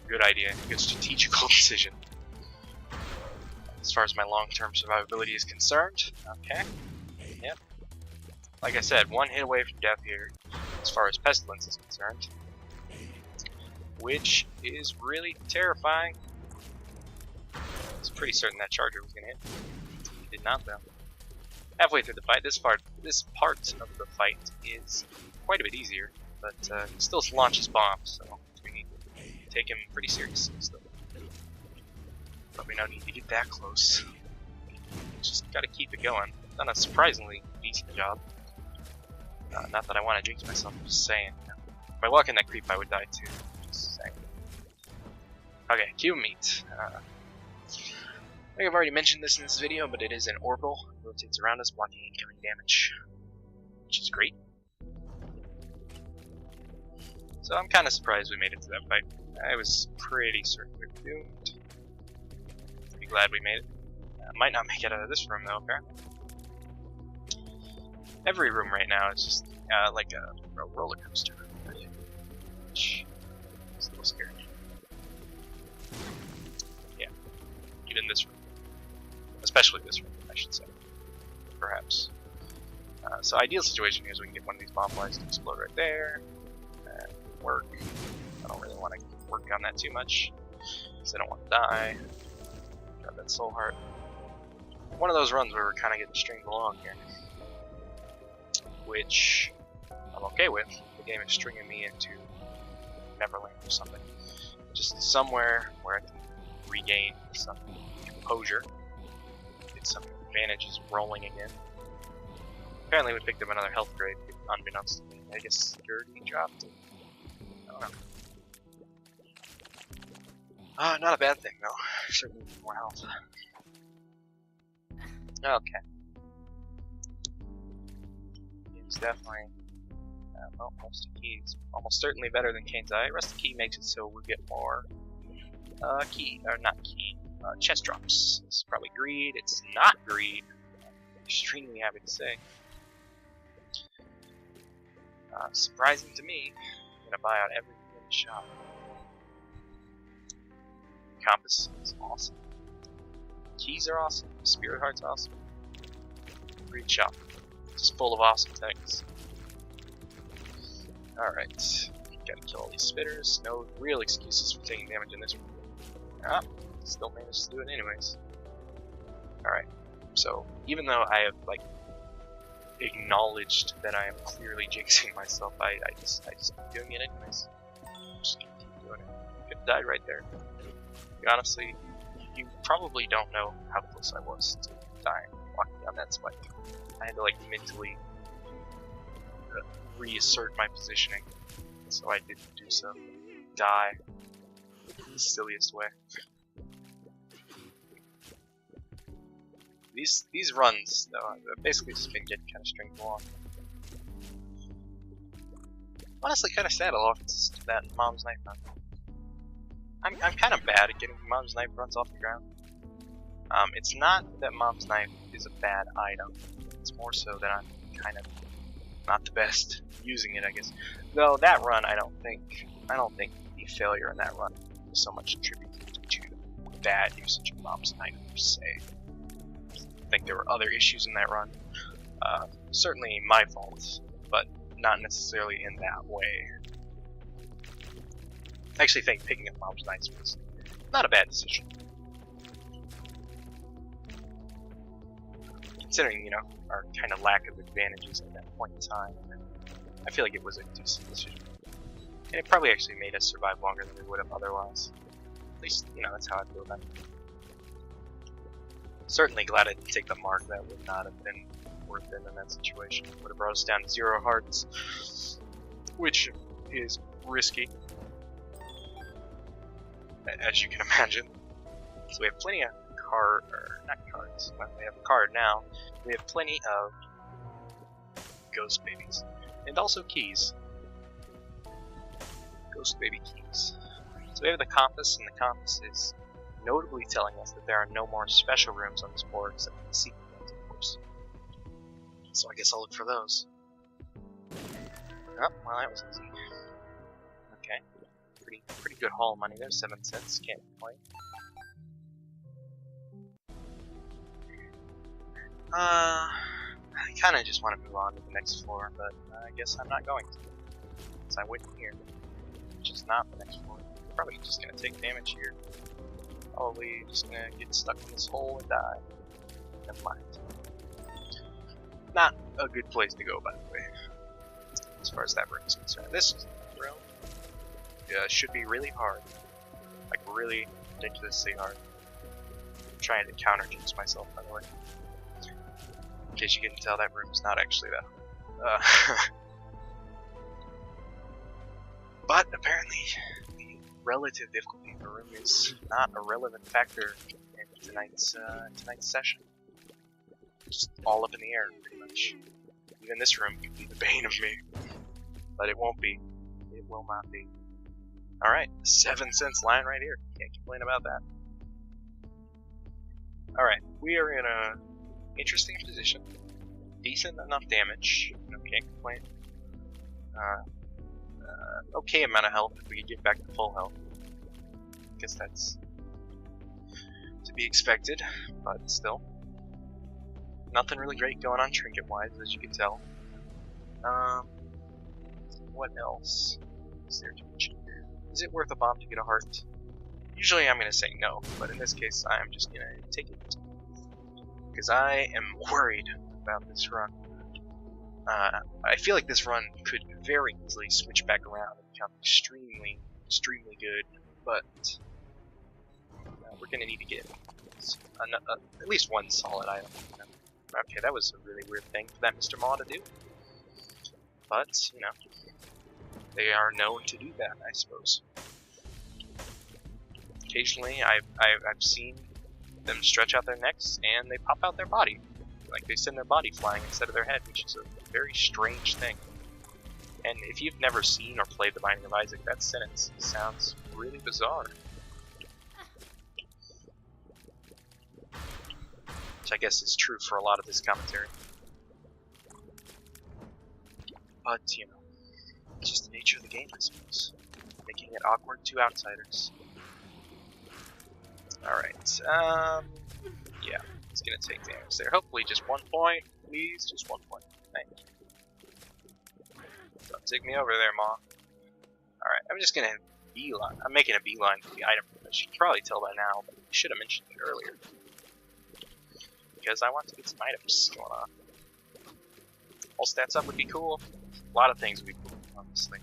good idea, a good strategical decision. As far as my long-term survivability is concerned. Okay. Yep. Like I said, 1 hit away from death here as far as Pestilence is concerned. Which is really terrifying. It's pretty certain that Charger was going to hit. He did not though. Halfway through the fight, this part of the fight is quite a bit easier, but he still launches bombs, so we need to take him pretty seriously still. But we don't need to get that close. Just gotta keep it going. Done a surprisingly decent job. Not that I want to jinx myself, I'm just saying. If I walk in that creep, I would die too. Okay, cube meat. I think I've already mentioned this in this video, but it is an orbital. It rotates around us, blocking incoming damage, which is great. So I'm kind of surprised we made it to that fight. I was pretty certain we were doomed. Pretty glad we made it. Might not make it out of this room though, apparently. Every room right now is just like a roller coaster, which is a little scary. Yeah, even this room, especially this room, I should say, perhaps. So ideal situation here is we can get one of these bomb flies to explode right there, and work. I don't really want to work on that too much, because I don't want to die. Got that soul heart. One of those runs where we're kind of getting stringed along here, which I'm okay with. The game is stringing me into Neverland or something. Just somewhere where I can regain some composure, get some advantages rolling again. Apparently we picked up another health grade, unbeknownst to me. I guess security dropped it. I don't know. Not a bad thing though. Certainly more health. Okay. It's definitely well, Rusty Key is almost certainly better than Kane's Eye. Rusty Key makes it so we get more chest drops. It's probably greed. It's not greed. I'm extremely happy to say. Surprising to me, I'm gonna buy out everything in the shop. Compass is awesome. Keys are awesome. Spirit Heart's awesome. Great shop. Just full of awesome things. Alright. Gotta kill all these spitters. No real excuses for taking damage in this room. Ah, still managed to do it anyways. Alright. So, even though I have, like, acknowledged that I am clearly jinxing myself, I just keep doing it anyways. Just keep doing it. Could have died right there. Honestly, you probably don't know how close I was to dying walking down that spike. I had to like mentally reassert my positioning, so I didn't do so. Die in the silliest way. These runs, though, I've basically just been getting kind of stringed along. Honestly, kind of sad I'll have to that Mom's Knife run. I'm kind of bad at getting Mom's Knife runs off the ground. It's not that Mom's Knife is a bad item. It's more so that I'm kind of not the best using it, I guess. Though that run, I don't think the failure in that run was so much attributed to bad usage of Mom's Knife per se. I think there were other issues in that run. Certainly my fault, but not necessarily in that way. I actually think picking up Mom's Knife was not a bad decision. Considering, you know, our kind of lack of advantages at that point in time, I feel like it was a decent decision. And it probably actually made us survive longer than we would have otherwise. At least, you know, that's how I feel about it. Certainly glad I didn't take the mark. That would not have been worth it in that situation. It would have brought us down to 0 hearts, which is risky, as you can imagine. So we have plenty of not cards, well, we have a card now. We have plenty of ghost babies. And also keys. Ghost baby keys. So we have the compass, and the compass is notably telling us that there are no more special rooms on this board except for the secret ones, of course. So I guess I'll look for those. Oh, well, that was easy. Okay. Pretty good haul money there, 7 cents, can't complain. I kinda just want to move on to the next floor, but I guess I'm not going to. Since I went here. Which is not the next floor. Probably just gonna take damage here. Probably just gonna get stuck in this hole and die. Never mind. Not a good place to go, by the way. As far as that room is concerned. This room should be really hard. Like, really ridiculously hard. I'm trying to counter jinx myself, by the way. In case you couldn't tell, that room is not actually that hard. But apparently, the relative difficulty of the room is not a relevant factor in tonight's session. Just all up in the air, pretty much. Even this room could be the bane of me, but it won't be. It will not be. All right, 7 cents line right here. Can't complain about that. All right, we are in a interesting position. Decent enough damage. Can't complain. Okay amount of health if we could get back to full health. Guess that's to be expected, but still. Nothing really great going on trinket-wise, as you can tell. What else is there to mention here? Is it worth a bomb to get a heart? Usually I'm going to say no, but in this case I'm just going to take it. Because I am worried about this run. I feel like this run could very easily switch back around and become extremely, extremely good, but we're going to need to get at least one solid item. Okay, that was a really weird thing for that Mr. Maw to do. But, you know, they are known to do that, I suppose. Occasionally, I've seen them stretch out their necks and they pop out their body. Like they send their body flying instead of their head, which is a very strange thing. And if you've never seen or played The Binding of Isaac, that sentence sounds really bizarre. Which I guess is true for a lot of this commentary. But, you know, it's just the nature of the game, I suppose. Making it awkward to outsiders. Alright, yeah. It's gonna take damage there. Hopefully just 1 point, please. Just 1 point. Thank you. Don't take me over there, Maw. Alright, I'm just gonna beeline. I'm making a beeline to the item. I should probably tell by now, but I should have mentioned it earlier. Because I want to get some items going on. All stats up would be cool. A lot of things would be cool, honestly.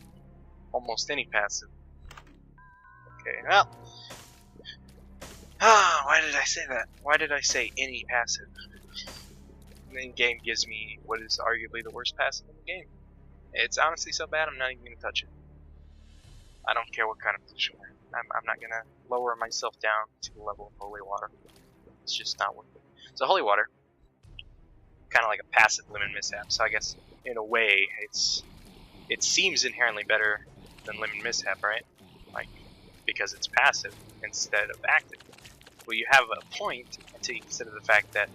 Almost any passive. Okay, well. Why did I say that? Why did I say any passive? The game gives me what is arguably the worst passive in the game. It's honestly so bad I'm not even going to touch it. I don't care what kind of position we're in. I'm not going to lower myself down to the level of holy water. It's just not worth it. So holy water, kind of like a passive lemon mishap. So I guess in a way it seems inherently better than lemon mishap, right? Like because it's passive instead of active. Well, you have a point until you consider the fact that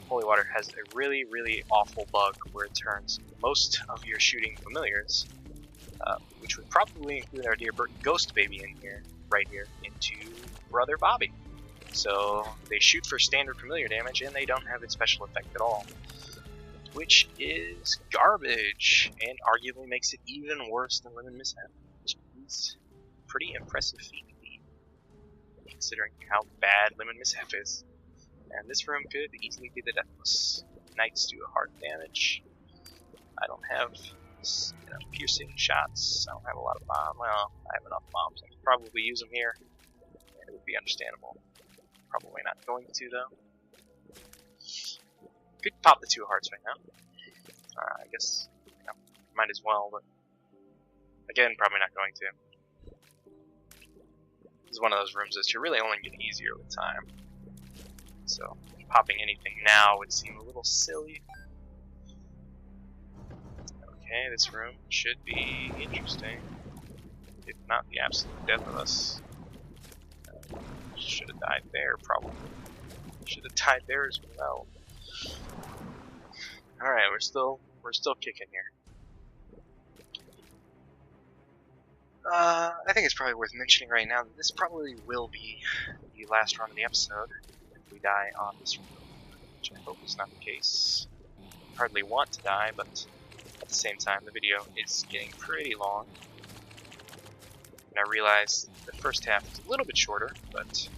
holy water has a really, really awful bug where it turns most of your shooting familiars, which would probably include our dear ghost baby in here, right here, into Brother Bobby. So they shoot for standard familiar damage and they don't have a special effect at all, which is garbage and arguably makes it even worse than lemon mishap, which is a pretty impressive feat. Considering how bad lemon mishap is. And this room could easily be the deathless. Knights do a hard damage. I don't have piercing shots. I don't have a lot of bombs. Well, I have enough bombs. I could probably use them here. It would be understandable. Probably not going to though. Could pop the 2 hearts right now. I guess might as well, but again, probably not going to. This is one of those rooms that you're really only getting easier with time. So, popping anything now would seem a little silly. Okay, this room should be interesting. If not the absolute death of us. Should have died there, probably. Should have died there as well. Alright, we're still kicking here. I think it's probably worth mentioning right now that this probably will be the last run of the episode if we die on this run, which I hope is not the case. I hardly want to die, but at the same time the video is getting pretty long. And I realize the first half is a little bit shorter, but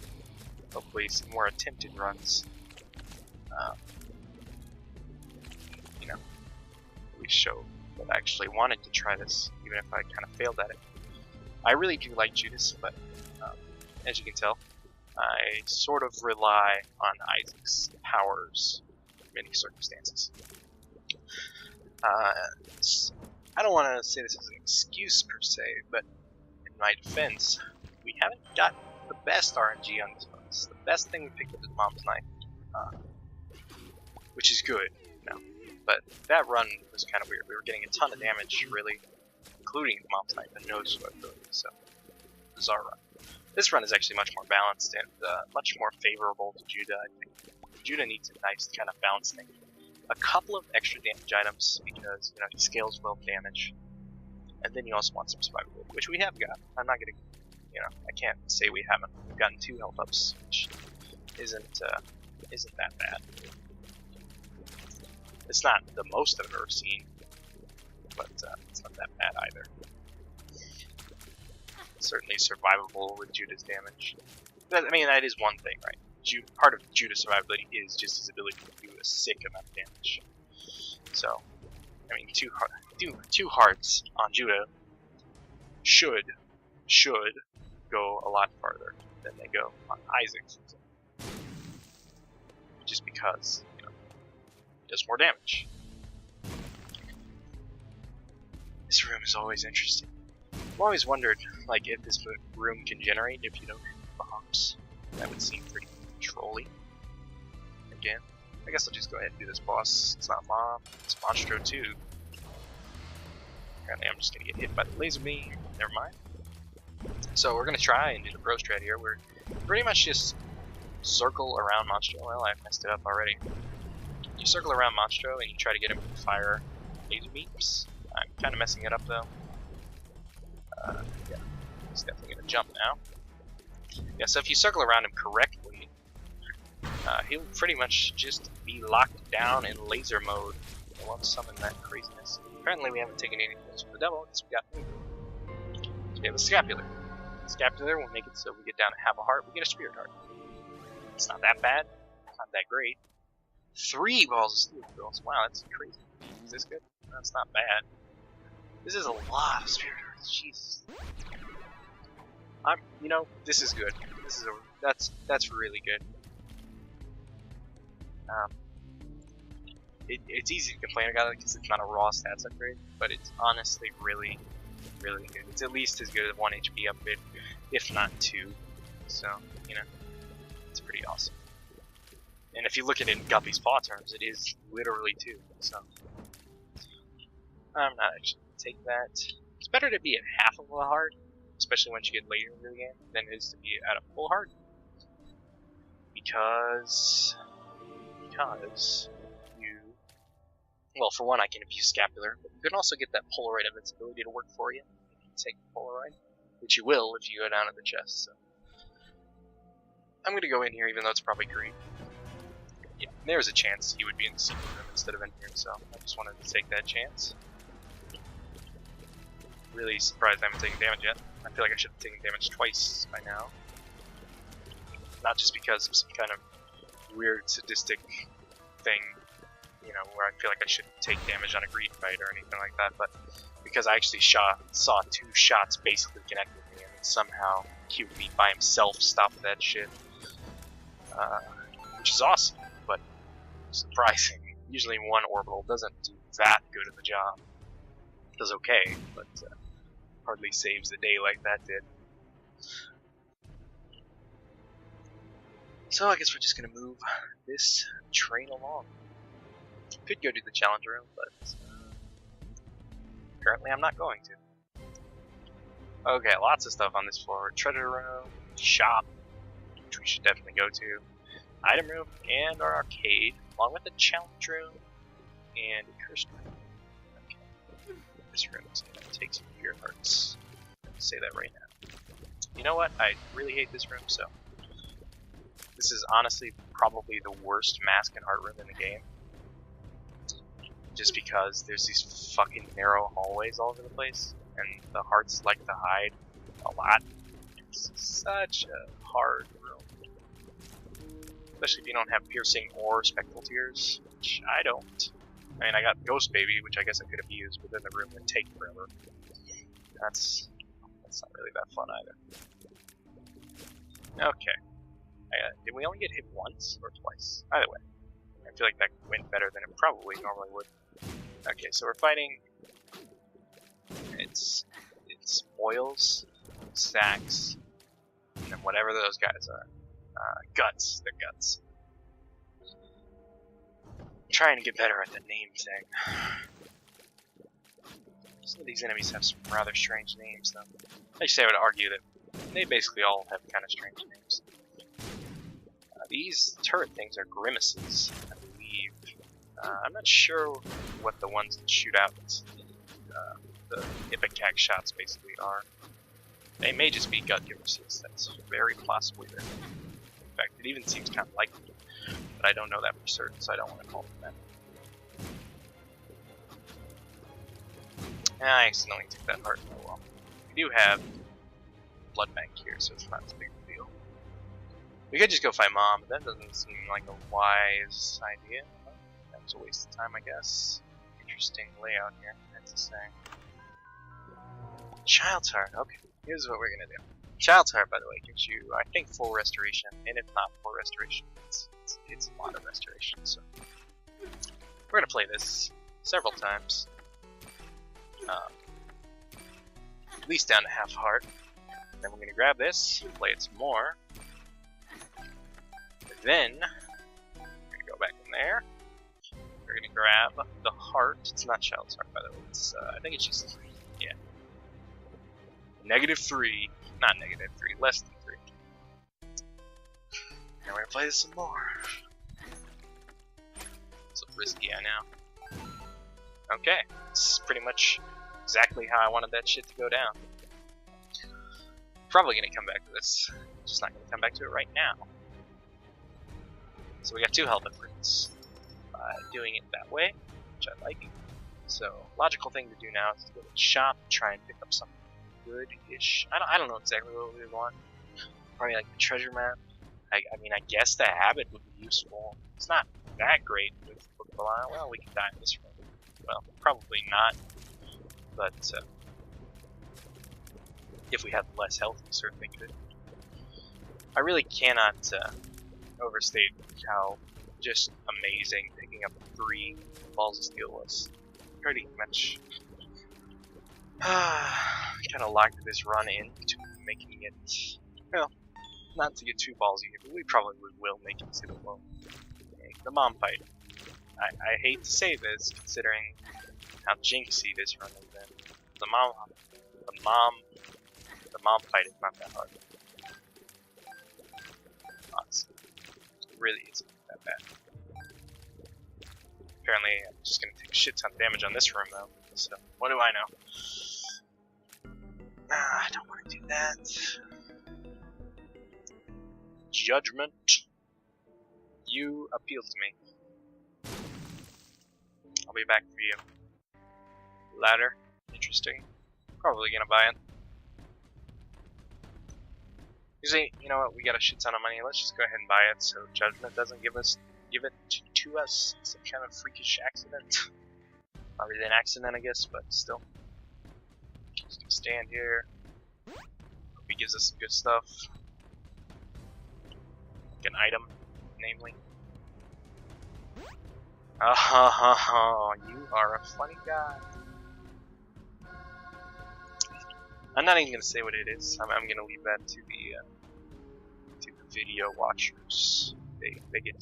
hopefully some more attempted runs. We show that I actually wanted to try this, even if I kind of failed at it. I really do like Judas, but as you can tell, I sort of rely on Isaac's powers in many circumstances. I don't want to say this as an excuse per se, but in my defense, we haven't got the best RNG on this one. The best thing we picked up is Mom's Knife, which is good, you know. But that run was kind of weird. We were getting a ton of damage, really, including the Mom's Knife and no sweat ability, so bizarre run. This run is actually much more balanced and much more favorable to Judah, I think. Judah needs a nice kind of balanced thing. A couple of extra damage items because, you know, he scales well damage. And then you also want some survivability, which we have got. I'm not gonna, you know, I can't say we haven't. We've gotten 2 health ups, which isn't that bad. It's not the most I've ever seen, but it's not that bad either. Certainly survivable with Judah's damage. But, I mean, that is one thing, right? Part of Judah's survivability is just his ability to do a sick amount of damage. So, I mean, two hearts on Judah should go a lot farther than they go on Isaac, just because, you know, he does more damage. This room is always interesting. I've always wondered, like, if this room can generate if you don't hit bombs. That would seem pretty trolly. Again, I guess I'll just go ahead and do this boss. It's not Mom, it's Monstro too. Apparently I'm just gonna get hit by the laser beam. Never mind. So we're gonna try and do the pro strat here. We're pretty much just circle around Monstro. Well, I messed it up already. You circle around Monstro and you try to get him to fire laser beams. I'm kind of messing it up though. Yeah, he's definitely gonna jump now. Yeah, so if you circle around him correctly, he'll pretty much just be locked down in laser mode. I won't summon that craziness. Apparently we haven't taken any kills from the devil because we got movement. So we have a scapular. Scapular will make it so we get down to half a heart, we get a spirit heart. It's not that bad, not that great. 3 balls of steel pills. Wow, that's crazy. Is this good? That's not bad. This is a lot of spirit hearts. Jesus. You know, this is good. This is that's really good. It's easy to complain about it because it's not a raw stats upgrade, but it's honestly really good. It's at least as good as 1 HP upgrade, if not 2. So, you know, it's pretty awesome. And if you look at it in Guppy's paw terms, it is literally 2. So, I'm not actually gonna take that. It's better to be at half of a heart, especially once you get later into the game, than it is to be at a full heart. Because you, well, for one, I can abuse scapular, but you can also get that Polaroid invincibility to work for you if you take the Polaroid, which you will if you go down to the chest. So I'm gonna go in here, even though it's probably green. Yeah, there's a chance he would be in the secret room instead of in here, so I just wanted to take that chance. Really surprised I haven't taken damage yet. I feel like I should have taken damage twice by now. Not just because of some kind of weird sadistic thing, you know, where I feel like I shouldn't take damage on a greed fight or anything like that, but because I actually saw 2 shots basically connect with me, and somehow he would be by himself stop that shit. Which is awesome, but surprising. Usually one orbital doesn't do that good of a job. It does okay, but hardly saves the day like that did. So I guess we're just gonna move this train along. Could go to the challenge room, but apparently I'm not going to. Okay, lots of stuff on this floor. Treasure room, shop, which we should definitely go to. Item room, and our arcade, along with the challenge room, and a cursed room. Okay. This room is gonna take some of your hearts. I'll say that right now. You know what? I really hate this room, so this is honestly probably the worst mask and heart room in the game. Just because there's these fucking narrow hallways all over the place, and the hearts like to hide a lot. It's such a hard room. Especially if you don't have piercing or spectral tears, which I don't. I mean, I got Ghost Baby, which I guess I could have used, but then the room would take forever. That's not really that fun either. Okay. Did we only get hit once or twice? Either way. I feel like that went better than it probably normally would. Okay, so we're fighting. It's oils, stacks, whatever those guys are. Guts. They're guts. I'm trying to get better at the name thing. Some of these enemies have some rather strange names, though. I say I would argue that they basically all have kind of strange names. These turret things are grimaces, I believe. I'm not sure what the ones that shoot out the ipecac shots basically are. They may just be gut grimaces. That's very possibly there. In fact, it even seems kind of likely, but I don't know that for certain, so I don't want to call them that. I accidentally took that heart. Oh well. We do have blood bank here, so it's not as big of a deal. We could just go find Mom, but that doesn't seem like a wise idea. That was a waste of time, I guess. Interesting layout here, I have to say. Child's Heart, okay. Here's what we're gonna do. Child's Heart, by the way, gives you, I think, full restoration, and if not full restoration, it's a lot of restoration, so. We're gonna play this several times. At least down to half heart. Then we're gonna grab this, play it some more. Then, we're gonna go back in there. We're gonna grab the heart. It's not Child's Heart, by the way. It's, I think it's just, yeah. -3. Not -3, less than 3. And we're gonna play this some more. It's a risky, I know. Okay, this is pretty much exactly how I wanted that shit to go down. Probably gonna come back to this. Just not gonna come back to it right now. So we got 2 health upgrades by doing it that way, which I like. So logical thing to do now is to go to the shop, try and pick up something good-ish. I don't know exactly what we want. Probably like the treasure map. I mean, I guess the habit would be useful. It's not that great with Book of Belial. Well, we can die in this room. Well, probably not. But if we had less health, we certainly could. I really cannot overstate how just amazing picking up 3 balls of steel was. Pretty much kind of locked this run into making it, well, not to get too ballsy here, but we probably will make it to the low. The mom fight. I hate to say this, considering how jinxy this run has been. The mom fight is not that hard. Honestly, it really isn't that bad. Apparently, I'm just gonna take a shit ton of damage on this room though. So, what do I know? I don't want to do that. Judgment. You appeal to me. I'll be back for you. Ladder. Interesting. Probably gonna buy it. You know what? We got a shit ton of money. Let's just go ahead and buy it so Judgment doesn't give it to us. Some kind of freakish accident. Not really an accident, I guess, but still. Just gonna stand here. Hope he gives us some good stuff. Like an item, namely. Oh, you are a funny guy. I'm not even gonna say what it is. I'm gonna leave that to the video watchers. They get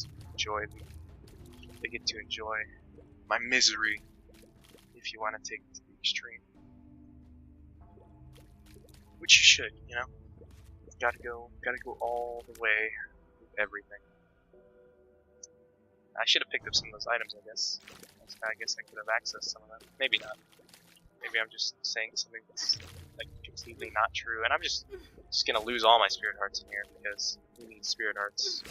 to enjoy my misery, if you want to take it to the extreme. Which you should, you know. Gotta go all the way with everything. I should have picked up some of those items, I guess. I guess I could have accessed some of them. Maybe not. Maybe I'm just saying something that's like completely not true, and I'm just gonna lose all my spirit hearts in here because we need spirit hearts.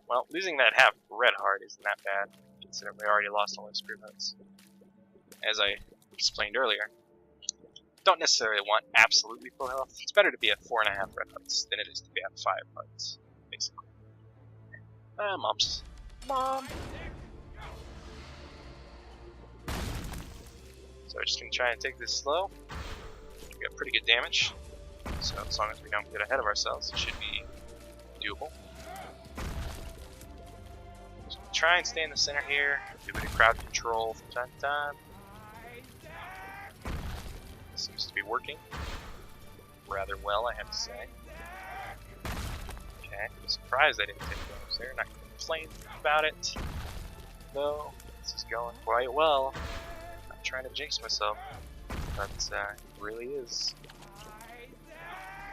Well, losing that half red heart isn't that bad, considering we already lost all our spirit hearts. As I explained earlier, don't necessarily want absolutely full health. It's better to be at 4.5 red hearts than it is to be at 5 hearts, basically. Mom. So we're just gonna try and take this slow. We got pretty good damage, so as long as we don't get ahead of ourselves, it should be doable. Just gonna try and stay in the center here. Do a bit of crowd control from time to time. Seems to be working rather well, I have to say. Okay, I'm surprised I didn't take those there. Not gonna complain about it. Though, this is going quite well. Not trying to jinx myself, but it really is.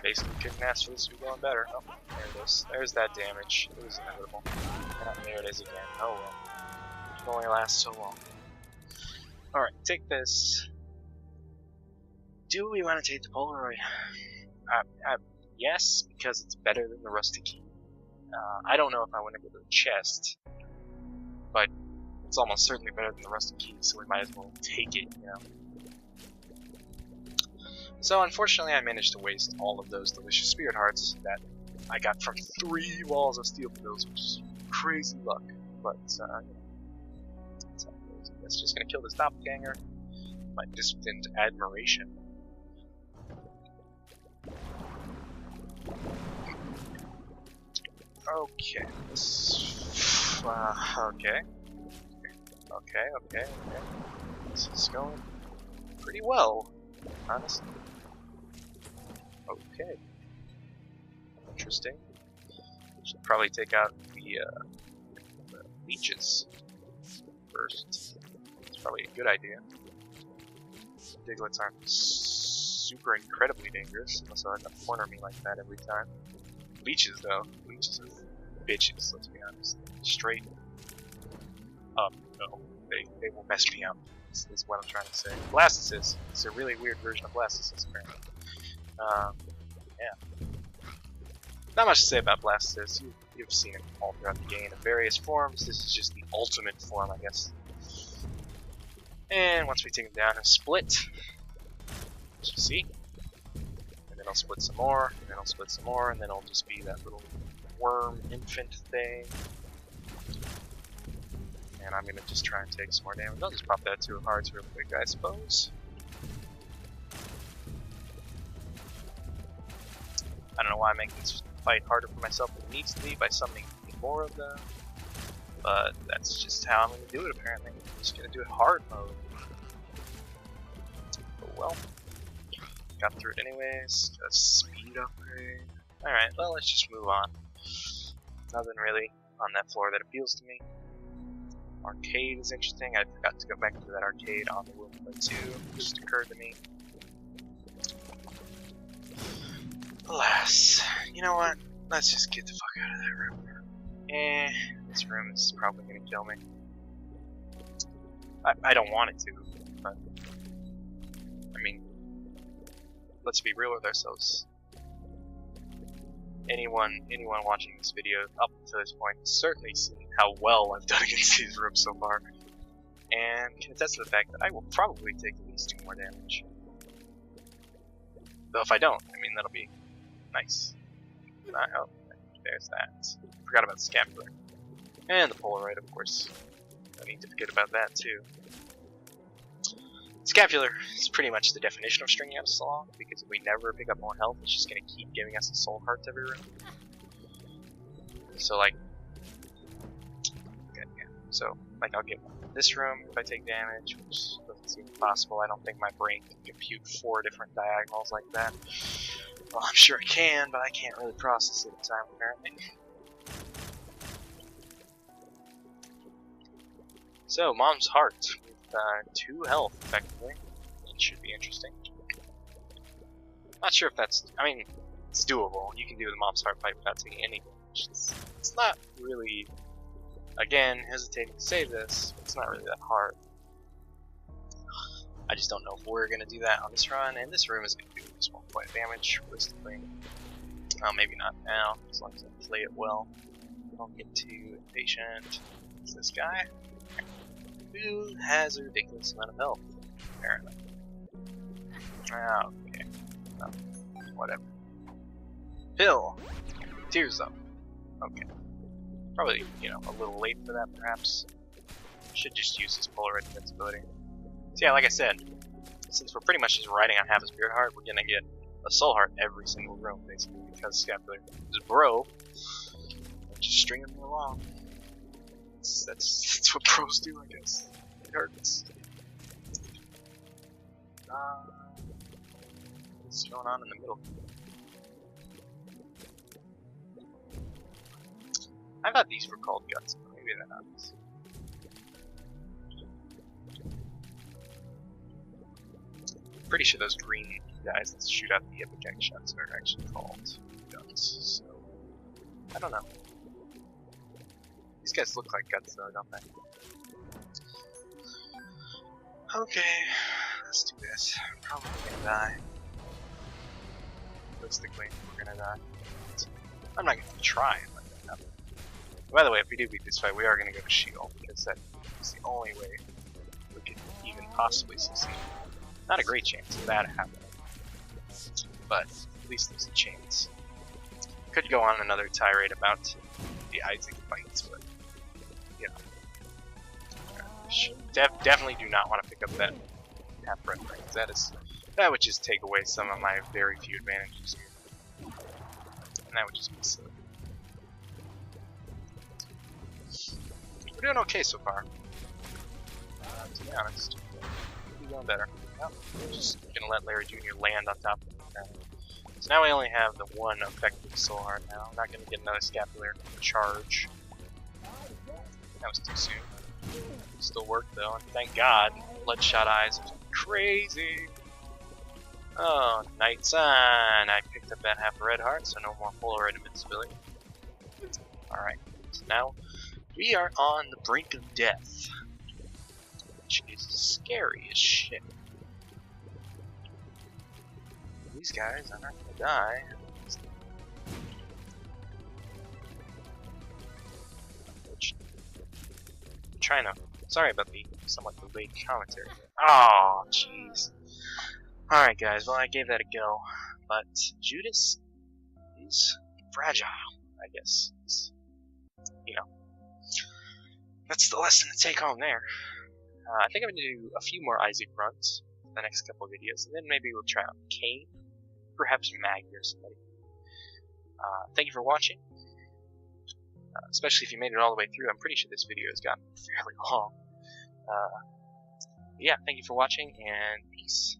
Basically couldn't ask for this to be going better. Oh, there it is. There's that damage. It was inevitable. And there it is again. Oh well. It can only last so long. Alright, take this. Do we want to take the Polaroid? Yes, because it's better than the rusty key. I don't know if I want to go to the chest, but it's almost certainly better than the rusty key, so we might as well take it, you know. So unfortunately I managed to waste all of those delicious spirit hearts that I got from 3 walls of steel pills, which is crazy luck. But that's just gonna kill this doppelganger. My distant admiration. Okay, this okay. This is going pretty well, honestly. Okay. Interesting. Should probably take out the leeches first. It's probably a good idea. Diglets aren't super incredibly dangerous unless they'll end up corner me like that every time. Leeches though, leeches are bitches, let's be honest. Straight up, no. They will mess me up, is what I'm trying to say. Blastocysts, it's a really weird version of Blastocysts apparently. Yeah. Not much to say about Blastocysts. You've seen it all throughout the game in various forms. This is just the ultimate form, I guess. And once we take him down and split, as you see, and then I'll split some more, and then I'll split some more, and then it'll just be that little worm infant thing. And I'm gonna just try and take some more damage. I'll just pop that 2 hearts real quick, I suppose. I don't know why I'm making this fight harder for myself than it needs to be by summoning more of them, but that's just how I'm going to do it apparently. I'm just going to do it hard mode. Oh well. Got through it anyways. Got a speed upgrade. Alright, well let's just move on. Nothing really on that floor that appeals to me. Arcade is interesting. I forgot to go back to that arcade on the Wound Play 2. It just occurred to me. Alas, you know what? Let's just get the fuck out of that room. This room is probably gonna kill me. I don't want it to, but I mean, let's be real with ourselves. Anyone watching this video up to this point has certainly seen how well I've done against these rooms so far, and can attest to the fact that I will probably take at least 2 more damage. Though if I don't, I mean that'll be nice. Oh, there's that. Forgot about the scapular. And the Polaroid, of course. No need to forget about that, too. Scapular is pretty much the definition of stringing us along, because if we never pick up more health, it's just going to keep giving us a soul heart every room. So, like... Okay, yeah. So, like, I'll get this room if I take damage, which doesn't seem possible. I don't think my brain can compute 4 different diagonals like that. Well, I'm sure I can, but I can't really process it in time, apparently. So, Mom's Heart, with 2 health, effectively. It should be interesting. Not sure if that's... I mean, it's doable. You can do the Mom's Heart fight without taking any damage. It's not really... Again, hesitating to say this, it's not really that hard. I just don't know if we're going to do that on this run, and this room is going to do just 1 point of damage, realistically. Maybe not now, as long as I play it well. Don't get too impatient. It's this guy, who has a ridiculous amount of health, apparently. Okay. Whatever. Pill! Tears up. Okay. Probably, you know, a little late for that, perhaps. Should just use his Polaroid invincibility. So yeah, like I said, since we're pretty much just riding on half a spirit heart, we're gonna get a soul heart every single room, basically, because Scapular is bro. Just stringing them along. That's what pros do, I guess. It hurts. What's going on in the middle? I thought these were called guts, but maybe they're not. Pretty sure those green guys that shoot out the epic shots are actually called guts. So I don't know. These guys look like guts though, don't they? Okay, let's do this. Probably gonna die. Realistically, we're gonna die. I'm not gonna try and let that happen. By the way, if we do beat this fight, we are gonna go to Sheol, because that is the only way we could even possibly succeed. Not a great chance of that happening, but at least there's a chance. Could go on another tirade about the Isaac fights, but you know, definitely do not want to pick up that half-breath ring. That would just take away some of my very few advantages here, and that would just be silly. We're doing okay so far, to be honest. Could be going better. Well, we're just gonna let Larry Jr. land on top of him. So now we only have the one effective soul heart now. I'm not gonna get another scapular charge. That was too soon. Still worked though, and thank God. Bloodshot eyes are crazy. Oh, Night Sun! I picked up that half a red heart, so no more full red invincibility. Alright, so now we are on the brink of death, which is scary as shit. These guys are not gonna die. I'm trying to. Sorry about the somewhat delayed commentary. Oh, jeez. Alright, guys, well, I gave that a go, but Judas is fragile, I guess. You know, that's the lesson to take home there. I think I'm going to do a few more Isaac runs in the next couple of videos, and then maybe we'll try out Cain, perhaps Maggie or somebody. Thank you for watching, especially if you made it all the way through. I'm pretty sure this video has gotten fairly long. Yeah, thank you for watching, and peace.